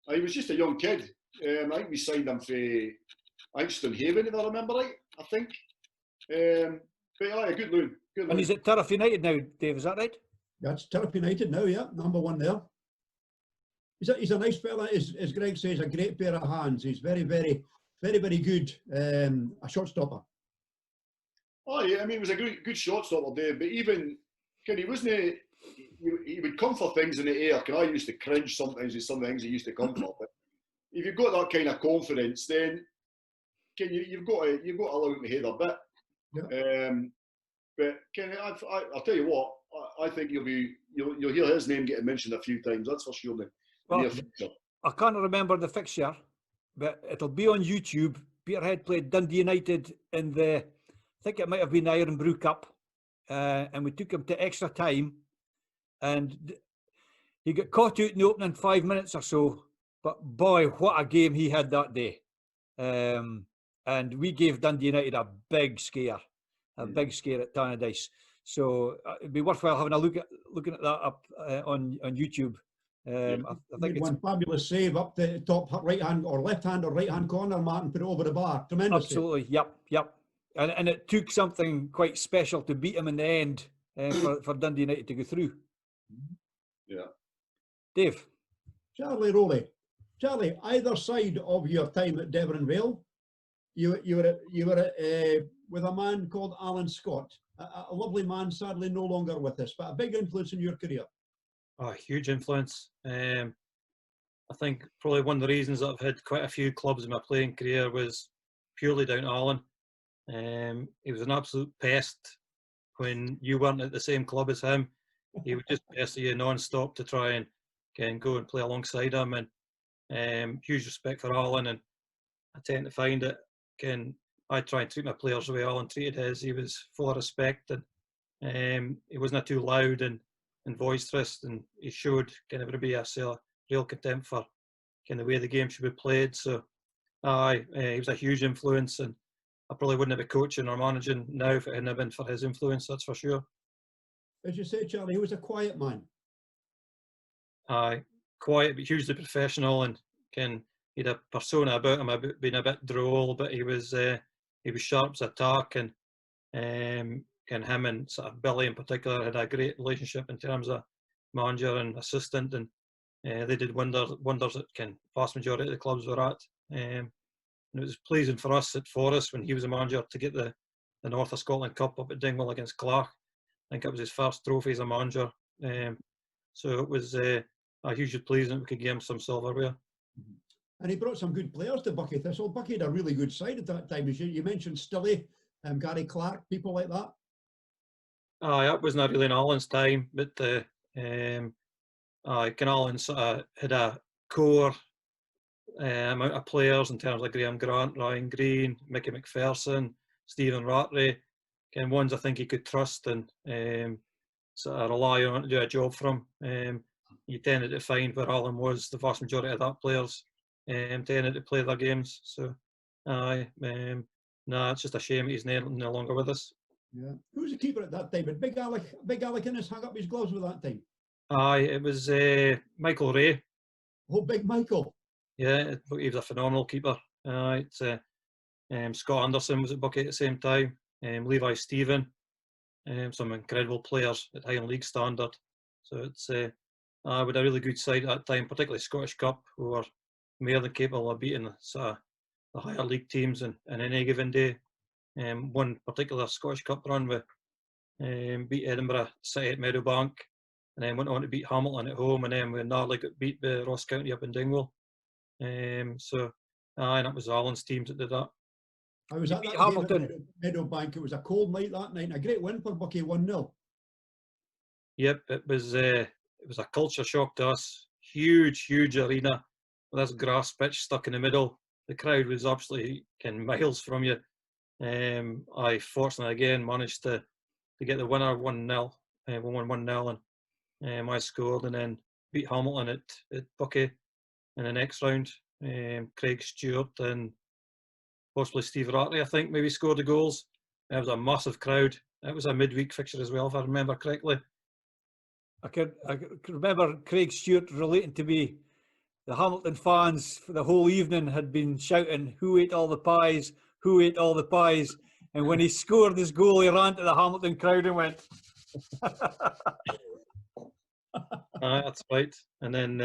He was just a young kid. I think we signed him for Stonehaven, if I remember right, I think. But yeah, good loan. And he's at Turf United now, Dave, is that right? That's Turf United now, yeah, number one there. He's a nice fella, as Greg says, a great pair of hands. He's very, very, very, very good, a shot stopper. Oh yeah, I mean, he was a good shot stopper, Dave, but even, he wasn't, he would come for things in the air. I used to cringe sometimes with some things he used to come for, but if you've got that kind of confidence, then you've got to allow him to head a bit. Yeah. But I'll tell you what, I think you'll hear his name getting mentioned a few times. That's for sure. I can't remember the fixture, but it'll be on YouTube. Peterhead played Dundee United in I think it might have been the Iron Brew Cup, and we took him to extra time, and he got caught out in the opening 5 minutes or so. But boy, what a game he had that day. And we gave Dundee United a big scare at Tannadice. So it'd be worthwhile having a looking at that up on YouTube. I think it's one fabulous save up the top right hand or left hand or right hand corner, Martin, put it over the bar. Tremendous. Absolutely, save. Yep. And it took something quite special to beat him in the end for Dundee United to go through. Yeah. Dave. Rowley. Charlie, either side of your time at Devon Vale, you were with a man called Alan Scott, a lovely man, sadly no longer with us, but a big influence in your career. Oh, huge influence. I think probably one of the reasons that I've had quite a few clubs in my playing career was purely down to Alan. He was an absolute pest when you weren't at the same club as him. He would just pester you non-stop to try and go and play alongside him. And huge respect for Alan, and I tend to find it, I try and treat my players the way Alan treated his. He was full of respect, and he wasn't too loud and boisterous, and he showed everybody a real contempt for the way the game should be played. So he was a huge influence, and I probably wouldn't have been coaching or managing now if it hadn't been for his influence, that's for sure. As you say, Charlie, he was a quiet man. Quiet but hugely professional, and he had a persona about him, being a bit droll, but he was sharp as a tack, and him and sort of Billy in particular had a great relationship in terms of manager and assistant, and they did wonders at vast majority of the clubs we're at. And it was pleasing for us at Farris when he was a manager to get the North of Scotland Cup up at Dingwall against Clark. I think it was his first trophy as a manager. So it was hugely pleasing we could give him some silverware. And he brought some good players to Bucky Thistle. Bucky had a really good side at that time. As you mentioned Stilly, Gary Clark, people like that. That was not really in Alan's time, but Alan sort of had a core amount of players in terms of Graham Grant, Ryan Green, Mickey McPherson, Stephen Rattray, ones I think he could trust and sort of rely on to do a job for him. You tended to find where Alan was, the vast majority of that players tended to play their games. So, it's just a shame he's no longer with us. Yeah. Who was the keeper at that time? But Big Alec Innes hung up his gloves with that time. It was Michael Ray. Oh, Big Michael. Yeah, he was a phenomenal keeper. Scott Anderson was at Bucky at the same time. Levi Stephen. Some incredible players at Highland League standard. So it's with a really good side at that time, particularly Scottish Cup, who were more than capable of beating the higher league teams in any given day. One particular Scottish Cup run with beat Edinburgh City at Meadowbank, and then went on to beat Hamilton at home, and then we narrowly got beat by Ross County up in Dingwall. And that was Alan's teams that did that. I was at that game at Meadowbank. It was a cold night that night, and a great win for Bucky, 1-0. Yep, it was a culture shock to us. Huge arena with this grass pitch stuck in the middle. The crowd was absolutely miles from you. I fortunately again managed to get the winner 1-0. We won 1-0, and I scored, and then beat Hamilton at Bucky in the next round. Craig Stewart and possibly Steve Rattray, I think, maybe scored the goals. It was a massive crowd. It was a midweek fixture as well, if I remember correctly. I can remember Craig Stewart relating to me. The Hamilton fans for the whole evening had been shouting, "Who ate all the pies? Who ate all the pies?" And when he scored his goal, he ran to the Hamilton crowd and went. That's right. And then,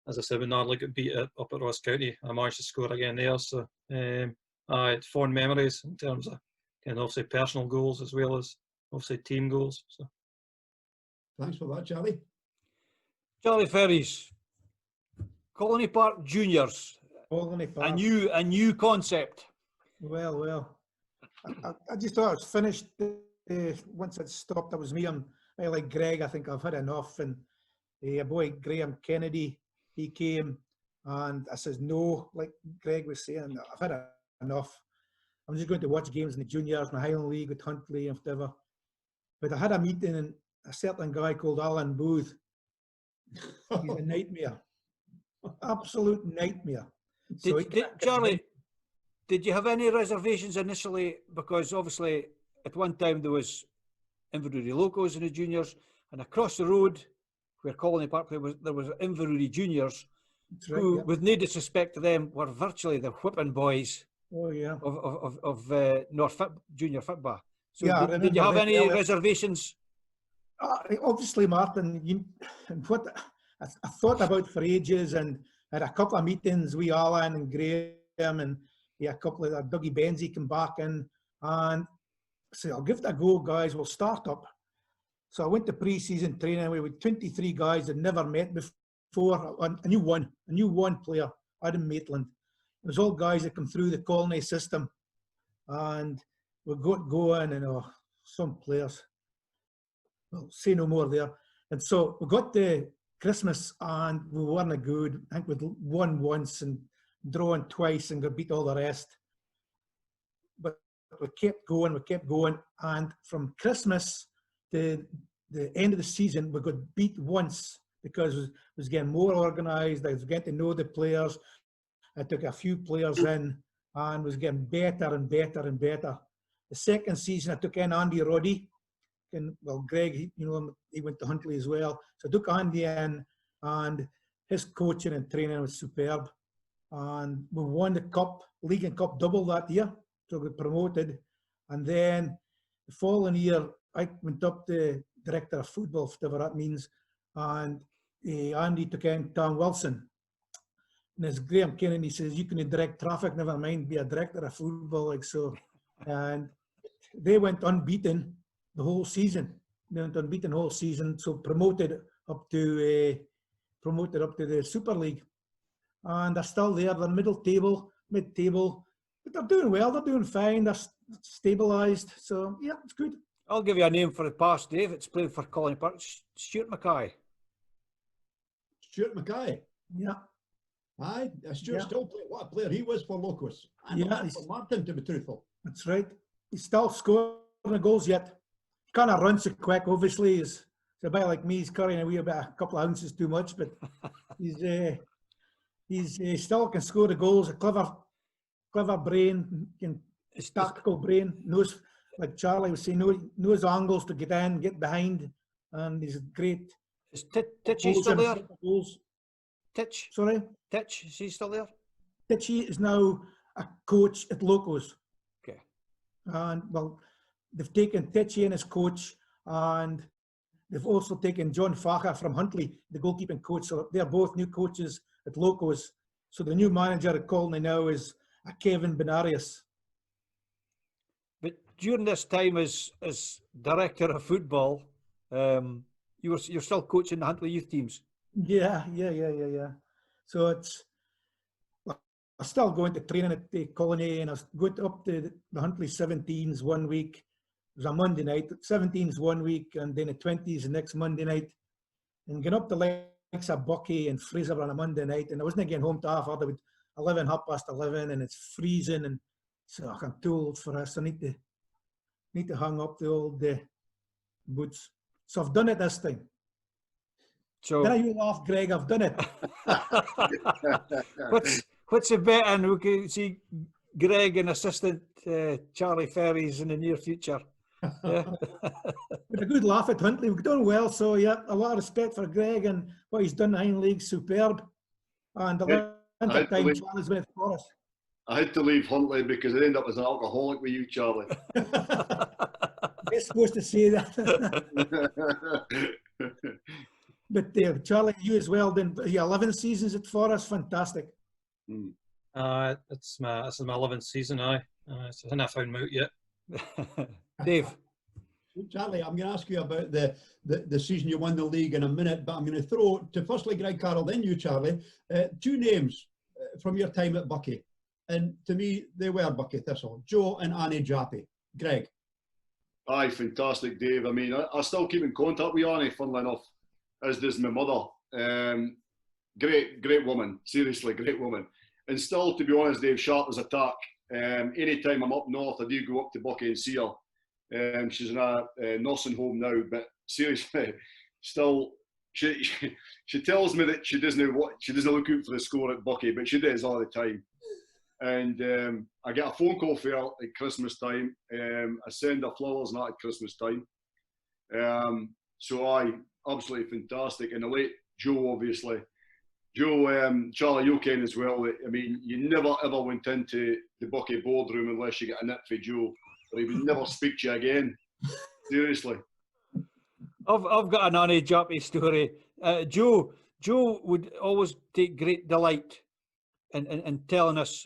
as I said, when Narly got beat up at Ross County, I managed to score again there. So I had fond memories in terms of obviously personal goals as well as obviously team goals. So. Thanks for that, Charlie. Charlie Ferries, Colony Park Juniors. Colony Park. A new concept. Well. I just thought it was finished. Once it stopped, that was me. I like Gregg. I think I've had enough. And a boy, Graham Kennedy, he came and I says, no, like Gregg was saying, I've had enough. I'm just going to watch games in the juniors, my Highland League with Huntley and whatever. But I had a meeting and a certain guy called Alan Booth. He's a nightmare. Absolute nightmare. Charlie, did you have any reservations initially? Because obviously at one time there was Inverurie Locos in the juniors, and across the road where Colony Park played, there was Inverurie Juniors, right, who, yeah, with no disrespect to them, were virtually the whipping boys of North Junior football. So yeah, did you have any reservations? Obviously, Martin, what I thought about for ages, and had a couple of meetings with Alan and Graham, and a couple of Dougie Benzie come back in, and said, I'll give it a go, guys, we'll start up. So I went to pre-season training with 23 guys that never met before. I knew one player, Adam Maitland. It was all guys that come through the Colony system, and we got going, and some players, well, say no more there. And so we got to Christmas and we weren't good. I think we'd won once and drawn twice and got beat all the rest. But we kept going. And from Christmas to the end of the season, we got beat once because it was getting more organised. I was getting to know the players. I took a few players in, and was getting better and better and better. The second season, I took in Andy Roddy. And, well, Gregg, he went to Huntley as well. So I took Andy in, and his coaching and training was superb. And we won the cup, league and cup double that year. So we promoted. And then the following year, I went up to director of football, whatever that means. And Andy took in Tom Wilson. And as Graham Kennedy says, you can direct traffic, never mind be a director of football, like so. And they went unbeaten the whole season. They went unbeaten the whole season, so promoted up to the Super League. And they're still there, they're mid-table, but they're doing well, they're doing fine, they're stabilised, so yeah, it's good. I'll give you a name for the past, Dave. It's playing for Colony Park. Stuart Mackay. Stuart Mackay. Yeah. Aye, Stuart still playing. What a player he was for Locos. And for Martin, to be truthful. That's right. He's still scoring the goals yet. He kind of runs so quick, obviously. He's a bit like me. He's carrying away about a couple of ounces too much, but he still can score the goals. A clever brain, tactical brain. Knows, like Charlie was saying, knows angles to get in, get behind, and he's great. Is Titchy still there? Titch? Sorry? Titch, is he still there? Titchy is now a coach at Locos. Okay. And, well, they've taken Titchy in as coach, and they've also taken John Facher from Huntley, the goalkeeping coach. So they're both new coaches at Locos. So the new manager at Colony now is Kevin Benarius. But during this time as director of football, you're still coaching the Huntley youth teams. Yeah. So I still going to training at the Colony, and I was going up to the Huntley 17s one week. It was a Monday night. 17s one week, and then the 20s the next Monday night. And getting up the likes of Bucky and Fraser on a Monday night, and I wasn't getting home to half about 11, 11:30, and it's freezing, and so I'm too old for this. I need to hang up the old boots. So I've done it this time. So then you laugh, Gregg. I've done it. what's the bet? And we can see Gregg and assistant Charlie Ferries in the near future. Yeah. With a good laugh at Huntley. We've done well, so yeah, a lot of respect for Gregg and what he's done in the Highland League. Superb. And the length of time Charlie's been for us. I had to leave Huntley because I ended up as an alcoholic with you, Charlie. You're supposed to say that. But Charlie, you as well, then 11 seasons at Farris, fantastic. This is my 11th season, so I haven't found him out yet. Dave. Charlie, I'm going to ask you about the season you won the league in a minute, but I'm going to throw to firstly Gregg, Carrol, then you, Charlie, two names from your time at Bucky. And to me, they were Bucky Thistle, Joe and Annie Jappy. Gregg. Aye, fantastic, Dave. I mean, I still keep in contact with Annie, funnily enough, as does my mother. Great woman, seriously, great woman. And still, to be honest, Dave, sharp as a tack. Anytime I'm up north, I do go up to Bucky and see her. She's in a nursing home now, but seriously, still, she tells me that she doesn't look out for the score at Bucky, but she does all the time. And I get a phone call for her at Christmas time. I send her flowers and that at Christmas time. So aye, absolutely fantastic. And the late Joe, obviously. Joe, Charlie, you ken as well. I mean, you never ever went into the Bucky boardroom unless you get a nip for Joe, or he would never speak to you again. Seriously. I've got an Annie Jappy story. Joe would always take great delight in telling us,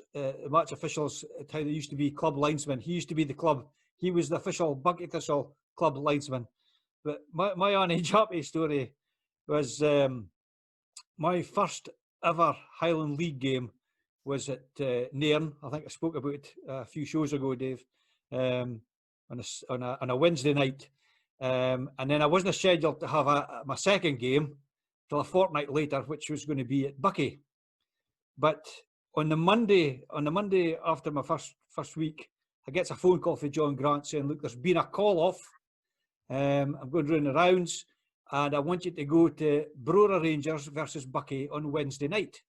match officials, how they used to be club linesmen. He used to be the club. He was the official Bucky Thistle club linesman. But my Annie Jappy story was my first ever Highland League game was at Nairn. I think I spoke about it a few shows ago, Dave, on a Wednesday night. And then I wasn't scheduled to have my second game till a fortnight later, which was going to be at Bucky. But on the Monday after my first week, I get a phone call from John Grant saying, "Look, there's been a call off. I'm going round the rounds, and I want you to go to Brora Rangers versus Bucky on Wednesday night.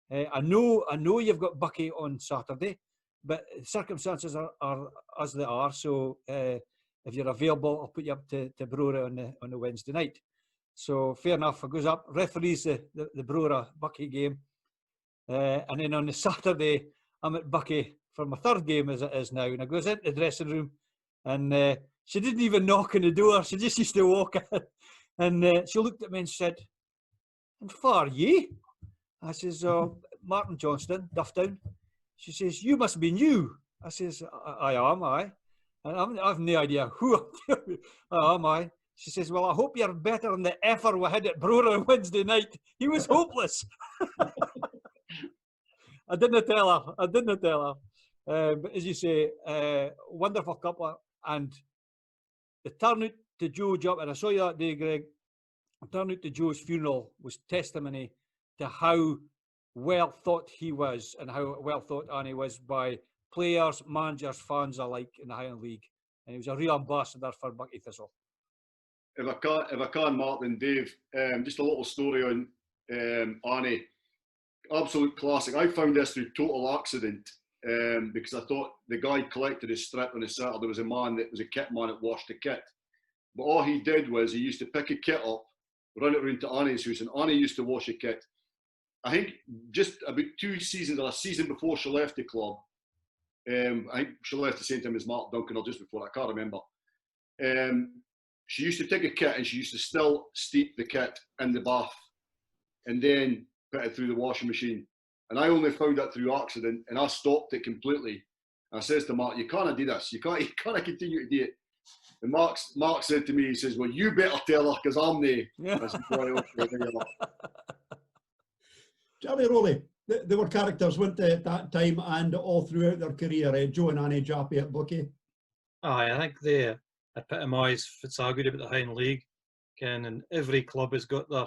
I know you've got Bucky on Saturday, but circumstances are as they are. So if you're available, I'll put you up to Brora on the Wednesday night. So fair enough. I goes up, referees the Brora Bucky game, and then on the Saturday I'm at Bucky for my third game as it is now, and I goes into the dressing room, and she didn't even knock on the door. She just used to walk in, and she looked at me and said, "And far ye?" I says, "Oh, Martin Johnston, Dufftown." She says, "You must be new." I says, I am, aye. And I've no idea who I am, aye. She says, "Well, I hope you're better than the effer we had at Brora on Wednesday night. He was hopeless." I didn't tell her. But as you say, wonderful couple. And the turnout to Joe Jump, and I saw you that day, Greg, the turnout to Joe's funeral was testimony to how well thought he was and how well thought Annie was by players, managers, fans alike in the Highland League. And he was a real ambassador for Bucky Thistle. If I can, Martin, Dave, just a little story on Annie. Absolute classic. I found this through total accident because I thought the guy collected his strip on a Saturday. There was a man that was a kit man that washed the kit. But all he did was he used to pick a kit up, run it around to Annie's house, and Annie used to wash a kit. I think just about 2 seasons or a season before she left the club, I think she left the same time as Mark Duncan or just before, I can't remember. She used to take a kit and she used to still steep the kit in the bath and then put it through the washing machine. And I only found that through accident and I stopped it completely. And I says to Mark, "You can't do this. You can't continue to do it." And Mark said to me, he says, "Well, you better tell her because I'm the..." I said, "Well, okay." Charlie Rowley, they were characters, weren't they, at that time and all throughout their career, Joe and Annie Jappy at Bucky? Aye, I think they epitomise what's argued about the Highland League. And every club has got their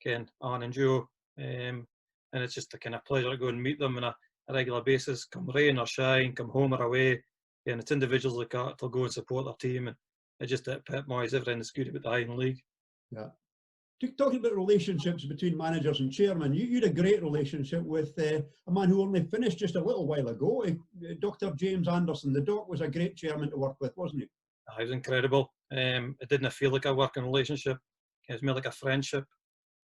Anne and Joe. And it's just a kind of pleasure to go and meet them on a regular basis, come rain or shine, come home or away. And it's individuals like that that'll go and support their team. And it just epitomises everything that's good about the Highland League. Yeah. Talking about relationships between managers and chairmen, you had a great relationship with a man who only finished just a little while ago, Dr. James Anderson. The Doc was a great chairman to work with, wasn't he? He was incredible. It didn't feel like a working relationship. It was more like a friendship.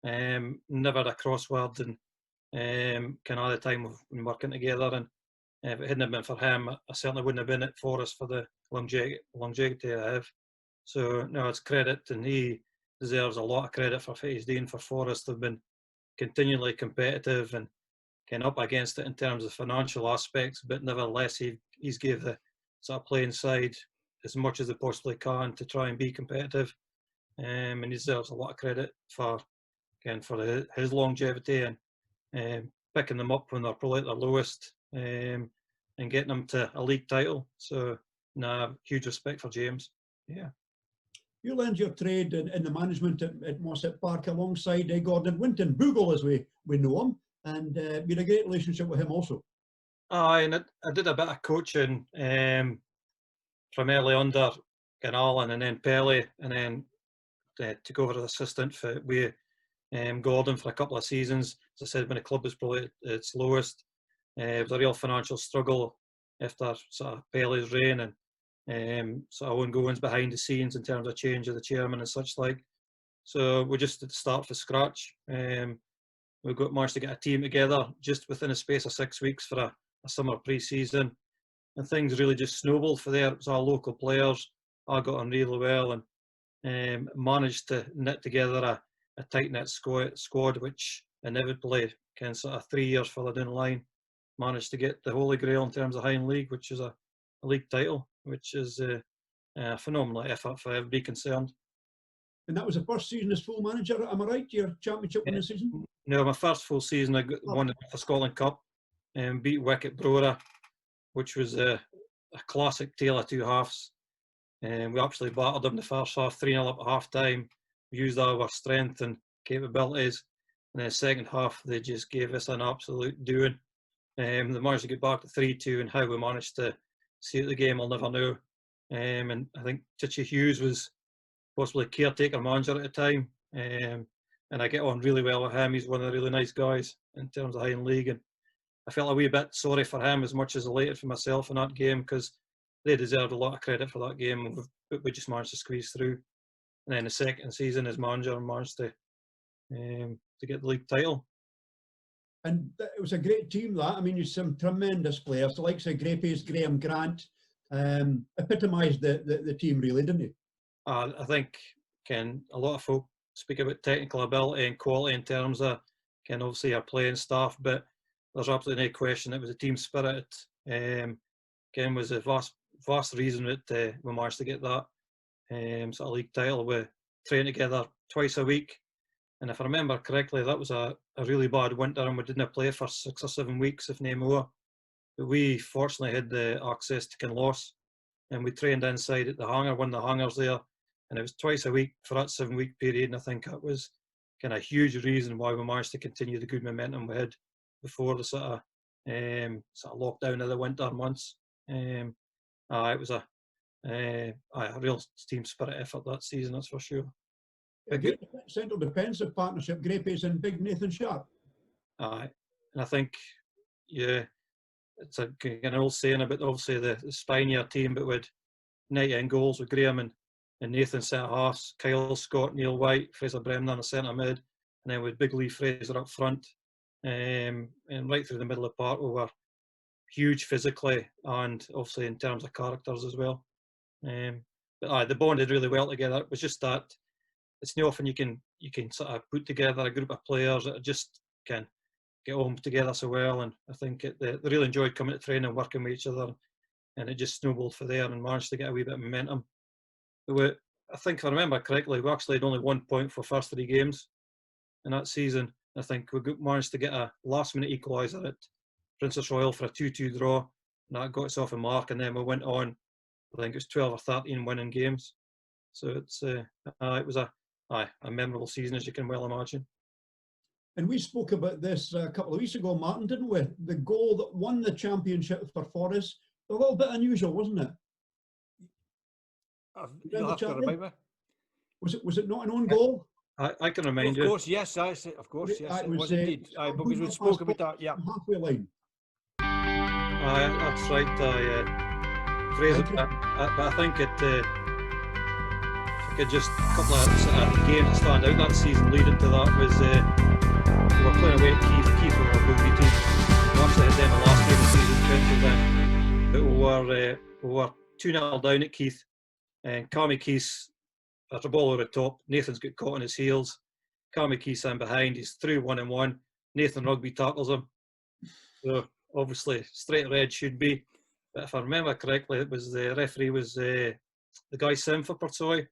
Never a crossword, and kind of the time of working together. And if it hadn't been for him, I certainly wouldn't have been at Forest for the longevity I have. So no, it's credit, and he deserves a lot of credit for what he's doing for Forest. They've been continually competitive and kind of up against it in terms of financial aspects, but nevertheless he's gave the sort of playing side as much as they possibly can to try and be competitive, and he deserves a lot of credit for his longevity and picking them up when they're probably at their lowest, and getting them to a league title. So huge respect for James. Yeah. You learned your trade in the management at Mossett Park alongside Gordon Winton, Boogle as we know him, and you had a great relationship with him also. And I did a bit of coaching from early under Alan and then Pelly, and then took over as assistant with Gordon for a couple of seasons. As I said, when the club was probably at its lowest, it was a real financial struggle after sort of Pelly's reign, and sort of ongoings behind the scenes in terms of change of the chairman and such like. So we just had to start from scratch. We managed to get a team together just within a space of 6 weeks for a summer pre-season, and things really just snowballed for there. It was our local players. I got on really well and managed to knit together a tight-knit squad, which inevitably, sort of 3 years further down the line, managed to get the Holy Grail in terms of Highland League, which is a league title, which is a phenomenal effort for everybody concerned. And that was the first season as full manager, am I right? Your championship winning season? No, my first full season I won the Scotland Cup and beat Wick at Brora, which was a classic tale of two halves. And we actually battered them the first half, 3-0 up at half time. We used all our strength and capabilities. And then the second half, they just gave us an absolute doing. They managed to get back to 3-2, and how we managed to see out the game, I'll never know. And I think Titchy Hughes was possibly caretaker manager at the time. And I get on really well with him. He's one of the really nice guys in terms of Highland League. And I felt a wee bit sorry for him as much as elated for myself in that game, because they deserved a lot of credit for that game. We just managed to squeeze through. And then the second season as manager, managed to get the league title. And it was a great team, that. I mean, you some tremendous players. The likes of Grape's, Graham Grant, epitomised the team, really, didn't he? I think, Ken, a lot of folk speak about technical ability and quality in terms of, Ken, obviously our playing staff, but there's absolutely no question it was a team spirit. Ken was a vast reason that we managed to get that sort of league title. We trained together twice a week, and if I remember correctly, that was a really bad winter, and we didn't play for 6 or 7 weeks, if no more. But we fortunately had the access to Kinloss, and we trained inside at the hangar, one of the hangars there, and it was twice a week for that 7-week period. And I think that was kind of a huge reason why we managed to continue the good momentum we had before the sort of lockdown of the winter months. It was a real team spirit effort that season, that's for sure. A great central defensive partnership, Grapes and Big Nathan Sharp. And I think, yeah, it's an old saying about obviously the spine of your team, but with 90 goals with Graham and Nathan centre halves, Kyle Scott, Neil White, Fraser Bremner in the centre mid, and then with Big Lee Fraser up front, and right through the middle of the park, we were huge physically and obviously in terms of characters as well. But they bonded really well together. It was just that it's not often you can sort of put together a group of players that just can get on together so well, and I think they really enjoyed coming to training and working with each other, and it just snowballed for there and managed to get a wee bit of momentum. But I think if I remember correctly, we actually had only 1 point for first 3 games in that season. I think we managed to get a last-minute equaliser at Princess Royal for a 2-2 draw, and that got us off a mark, and then we went on, I think it was 12 or 13 winning games. So it was a memorable season, as you can well imagine. And we spoke about this a couple of weeks ago, Martin, didn't we? The goal that won the championship for Farris, a little bit unusual, wasn't it? You'll have to remind me. Was it not an own goal? I can remind you. Of course, yes. Of course, yes. It was indeed. Because we spoke about that, yeah. Halfway line. That's right. Fraser, but I think just a couple of games that stand out that season leading to that was we were playing away at Keith. Keith were our rugby team. We actually had them the last game of the season, penciled them. But we were 2-0 down at Keith, and Cammy Keith, at the ball over the top, Nathan's got caught on his heels. Cammy Keith's in behind, he's through 1-on-1. Nathan Rugby tackles him. So obviously straight red should be. But if I remember correctly, it was the referee was the guy Sim for Portsoy.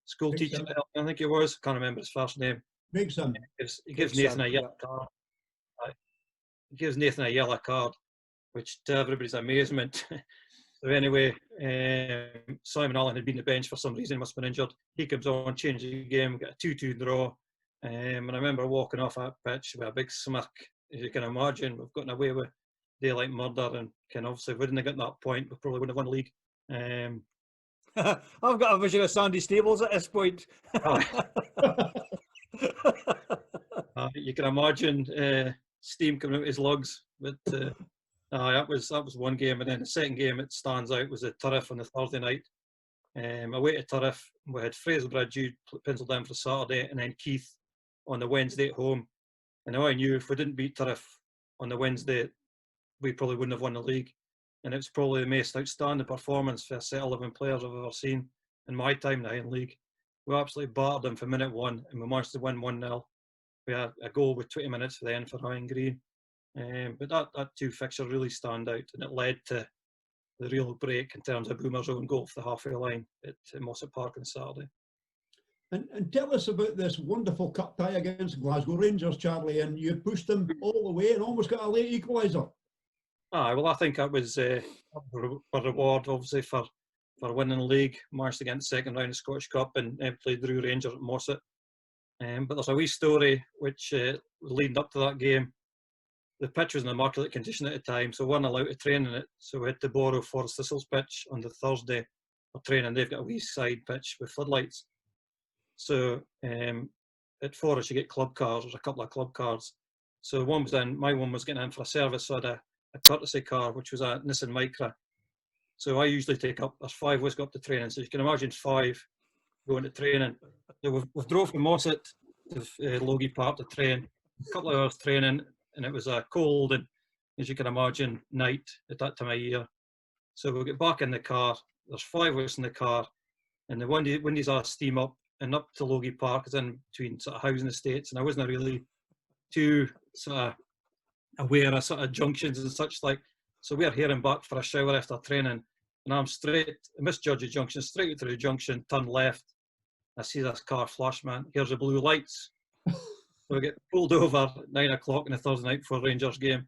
School Big teacher, Sim. I think he was. Can't remember his first name. Big Sim. He gives Nathan a yellow card. He gives Nathan a yellow card, which to everybody's amazement. So anyway, Simon Allen had been on the bench for some reason, must have been injured. He comes on, changes the game, get a 2-2 draw. And I remember walking off that pitch with a big smirk. As you can imagine, we've gotten away with daylight murder, and obviously if we didn't have gotten that point, we probably wouldn't have won the league. I've got a vision of Sandy Stables at this point. You can imagine steam coming out of his lugs. But that was one game, and then the second game that stands out was at Turriff on the Thursday night. Away to Turriff, we had Fraser penciled down for Saturday, and then Keith on the Wednesday at home. And I knew if we didn't beat Turriff on the Wednesday, we probably wouldn't have won the league. And it was probably the most outstanding performance for a set of 11 players I've ever seen in my time in the Highland League. We absolutely battered them from minute 1, and we managed to win 1-0. We had a goal with 20 minutes for the end for Ryan Green. But that 2 fixture really stand out, and it led to the real break in terms of Boomer's own goal for the halfway line at Mossop Park on Saturday. And tell us about this wonderful cup tie against Glasgow Rangers, Charlie, and you pushed them all the way and almost got a late equaliser. Well, I think that was a reward, obviously, for winning the league. Managed to get in the second round of Scottish Cup and played Drew Rangers at Mossop. But there's a wee story which was leading up to that game. The pitch was in immaculate condition at the time, so we weren't allowed to train in it. So we had to borrow Forest Thistle's pitch on the Thursday for training. They've got a wee side pitch with floodlights. So at Forest you get club cards. There's a couple of club cards. So one was in, my one was getting in for a service, so I had a courtesy car, which was a Nissan Micra. So I usually take up, there's 5 of us go up to training. So you can imagine 5 going to training. So we've drove from Mossett to Logie Park to train, a couple of hours training, and it was cold and, as you can imagine, night at that time of year. So we'll get back in the car, there's 5 of us in the car, and the windies are steam up, and up to Logie Park is in between sort of housing estates, and I wasn't really too sort of aware of sort of junctions and such like. So we're heading back for a shower after training, and I'm straight, I misjudged the junction, straight through the junction, turn left. I see this car flash, man. Here's the blue lights. So we get pulled over at 9 o'clock on a Thursday night for a Rangers game,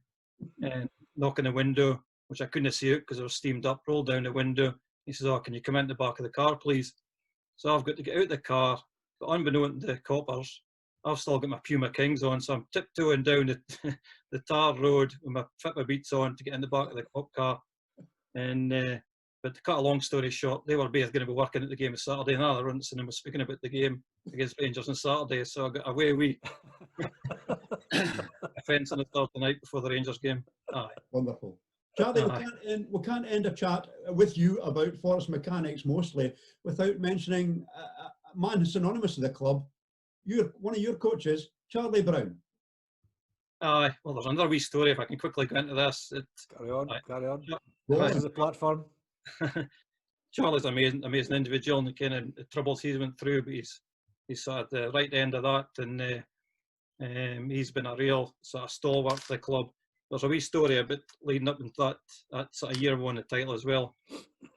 and knock on the window, which I couldn't see out because it was steamed up, rolled down the window. He says, "Oh, can you come in the back of the car, please?" So I've got to get out the car, but unbeknown to the coppers, I've still got my Puma Kings on, so I'm tiptoeing down the tar road with my fit my beats on to get in the back of the cop car. And but to cut a long story short, they were both going to be working at the game on Saturday, and I was speaking about the game against Rangers on Saturday, so I got away wee offence on a Thursday night before the Rangers game. Aye. Wonderful. Charlie, we can't end a chat with you about Forest mechanics mostly without mentioning a man synonymous with the club. One of your coaches, Charlie Brown. Aye, well, there's another wee story if I can quickly go into this. Carry on, carry on. Go This on. is the platform. Charlie's an amazing individual, and the kind of troubles he's went through, but he's sort of the right end of that, and he's been a real sort of stalwart for the club. There's a wee story about leading up into that sort of year we won the title as well.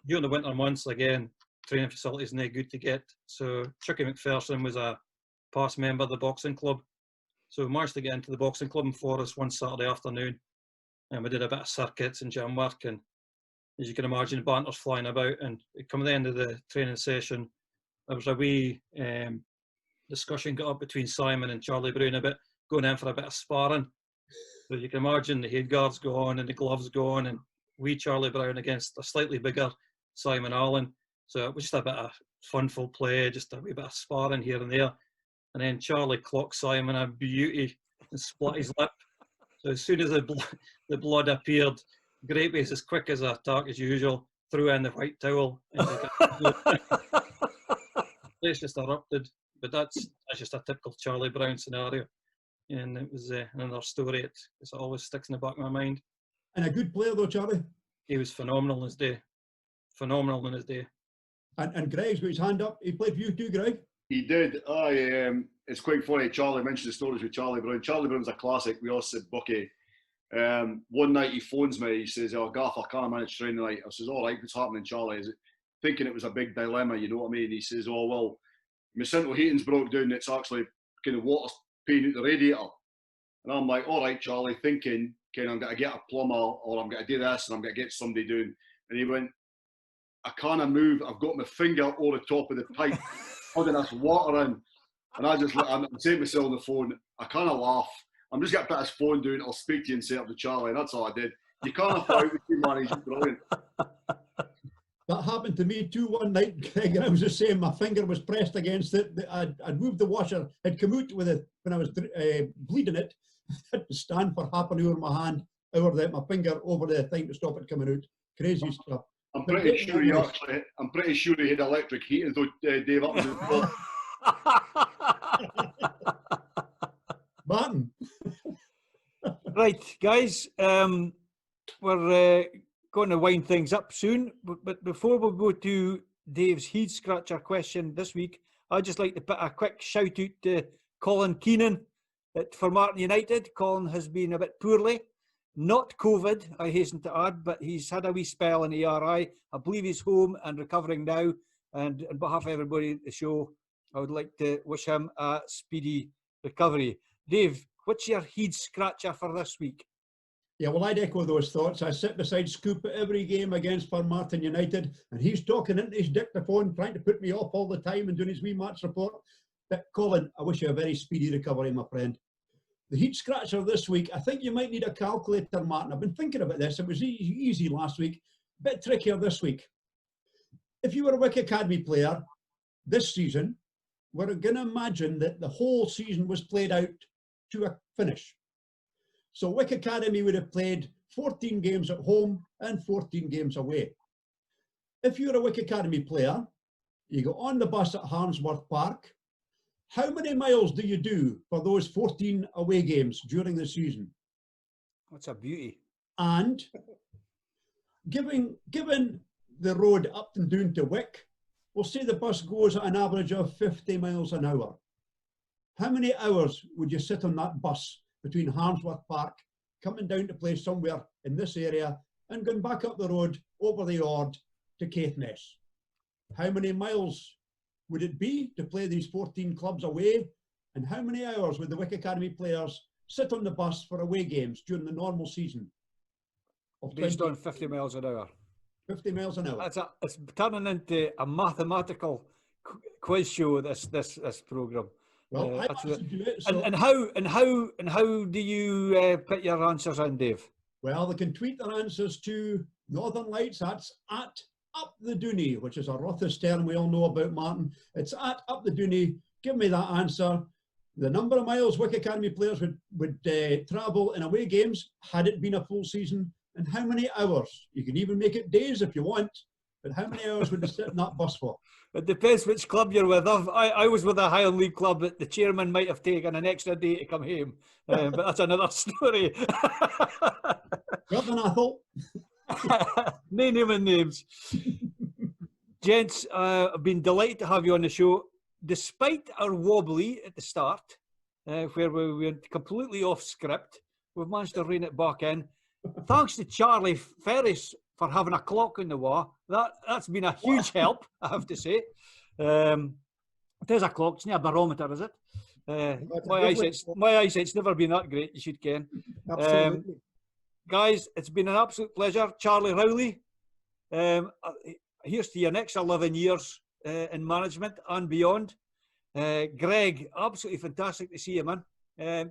During the winter months, again, training facilities not good to get. So Chucky McPherson was a past member of the boxing club. So we managed to get into the boxing club in Forest one Saturday afternoon, and we did a bit of circuits and gym work, and as you can imagine, banter's flying about. And coming to the end of the training session, there was a wee discussion got up between Simon and Charlie Brown about going in for a bit of sparring. So you can imagine the head guards go on and the gloves go on, and wee Charlie Brown against a slightly bigger Simon Allen. So it was just a bit of funful play, just a wee bit of sparring here and there. And then Charlie clocked Simon a beauty and split his lip. So as soon as the blood appeared, Grape was as quick as a attack as usual, threw in the white towel. Place just erupted. But that's just a typical Charlie Brown scenario. And it was another story. It always sticks in the back of my mind. And a good player though, Charlie. He was phenomenal in his day. Phenomenal in his day. And Gregg's got his hand up. He played for you too, Gregg. He did. It's quite funny. Charlie mentioned the stories with Charlie Brown. Charlie Brown's a classic. We all said, Bucky. One night he phones me. He says, "Oh, Gaff, I can't manage training tonight." I says, "All right, what's happening, Charlie?" Is it thinking it was a big dilemma? You know what I mean? He says, "Oh well, my central heating's broke down. It's actually kind of water's paying out the radiator." And I'm like, "All right, Charlie," thinking, "Kind of, I'm going to get a plumber, or I'm going to do this, and I'm going to get somebody doing." And he went, "I can't move. I've got my finger over the top of the pipe, holding this water in." And I'm saying to myself on the phone, I kind of laugh. I'm just going to put his phone down. I'll speak to you and say up to Charlie. And that's all I did. You can't afford with you, man. He's brilliant. That happened to me too one night, Greg, and I was just saying my finger was pressed against it. I'd moved the washer, had come out with it when I was bleeding it. I had to stand for half an hour in my hand, my finger over the thing to stop it coming out. Crazy stuff. I'm pretty sure he had electric heating though, Dave. Up was Martin. Right, guys, we're going to wind things up soon, but before we go to Dave's heat scratcher question this week, I'd just like to put a quick shout out to Colin Keenan for Martin United. Colin has been a bit poorly, not COVID, I hasten to add, but he's had a wee spell in the ERI. I believe he's home and recovering now, and on behalf of everybody at the show, I would like to wish him a speedy recovery. Dave, what's your heat scratcher for this week? Yeah, well, I'd echo those thoughts. I sit beside Scoop at every game against Martin United, and he's talking into his dictaphone, trying to put me off all the time and doing his wee match report. But Colin, I wish you a very speedy recovery, my friend. The heat scratcher this week, I think you might need a calculator, Martin. I've been thinking about this. It was easy last week, a bit trickier this week. If you were a Wick Academy player this season, we're going to imagine that the whole season was played out to a finish. So Wick Academy would have played 14 games at home and 14 games away. If you're a Wick Academy player, you go on the bus at Harmsworth Park. How many miles do you do for those 14 away games during the season? That's a beauty. And given the road up and down to Wick, we'll say the bus goes at an average of 50 miles an hour. How many hours would you sit on that bus between Harmsworth Park, coming down to play somewhere in this area, and going back up the road over the Ord to Caithness? How many miles would it be to play these 14 clubs away? And how many hours would the Wick Academy players sit on the bus for away games during the normal season? Based on 50 miles an hour. 50 miles an hour. It's turning into a mathematical quiz show, this programme. Well, I actually, actually do it. So, and how do you put your answers in, Dave? well, they can tweet their answers to Northern Lights. That's at Up the Dooney, which is a Rothes term we all know about, Martin. It's at Up the Dooney. Give me that answer. The number of miles Wick Academy players would travel in away games had it been a full season, and how many hours. You can even make it days if you want, but how many hours would you sit in that bus for? It depends which club you're with. I was with a Highland League club that the chairman might have taken an extra day to come home, but that's another story. Well done, Athol. No naming names. Gents, I've been delighted to have you on the show. Despite our wobbly at the start, where we went completely off script, we've managed to rein it back in. Thanks to Charlie Ferris for having a clock on the wall. That's been a huge help, I have to say. It is a clock, it's not a barometer, is it? My eyesight's never been that great, you should ken. Absolutely. Guys, it's been an absolute pleasure. Charlie Rowley, here's to your next 11 years in management and beyond. Gregg, absolutely fantastic to see you, man.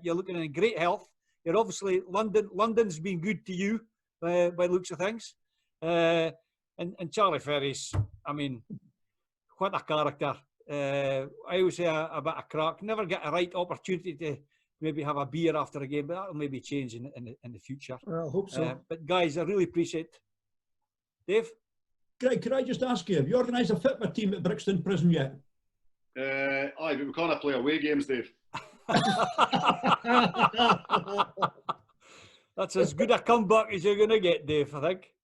You're looking in great health. You're obviously, London's been good to you by the looks of things. And Charlie Ferries, I mean, what a character. I always say a bit of crack. Never get a right opportunity to maybe have a beer after a game, but that'll maybe change in the future. Well, I hope so. But guys, I really appreciate it. Dave? Greg, could I just ask you, have you organised a fitba team at Brixton Prison yet? Aye, but we can't play away games, Dave. That's as good a comeback as you're going to get, Dave, I think.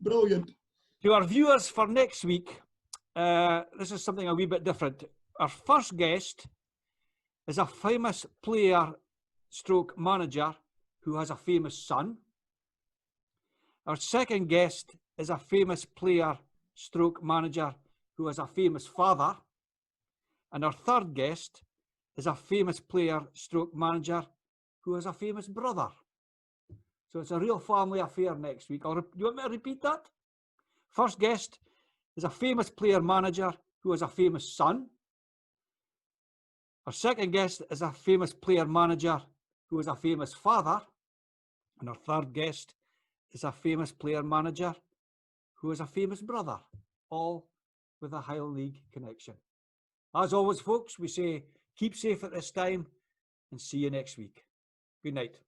Brilliant. To our viewers for next week, this is something a wee bit different. Our first guest is a famous player stroke manager who has a famous son. Our second guest is a famous player stroke manager who has a famous father. And our third guest is a famous player stroke manager who has a famous brother. So it's a real family affair next week. Do you want me to repeat that? First guest is a famous player manager who has a famous son. Our second guest is a famous player manager who has a famous father. And our third guest is a famous player manager who has a famous brother, all with a Highland League connection. As always, folks, we say keep safe at this time and see you next week. Good night.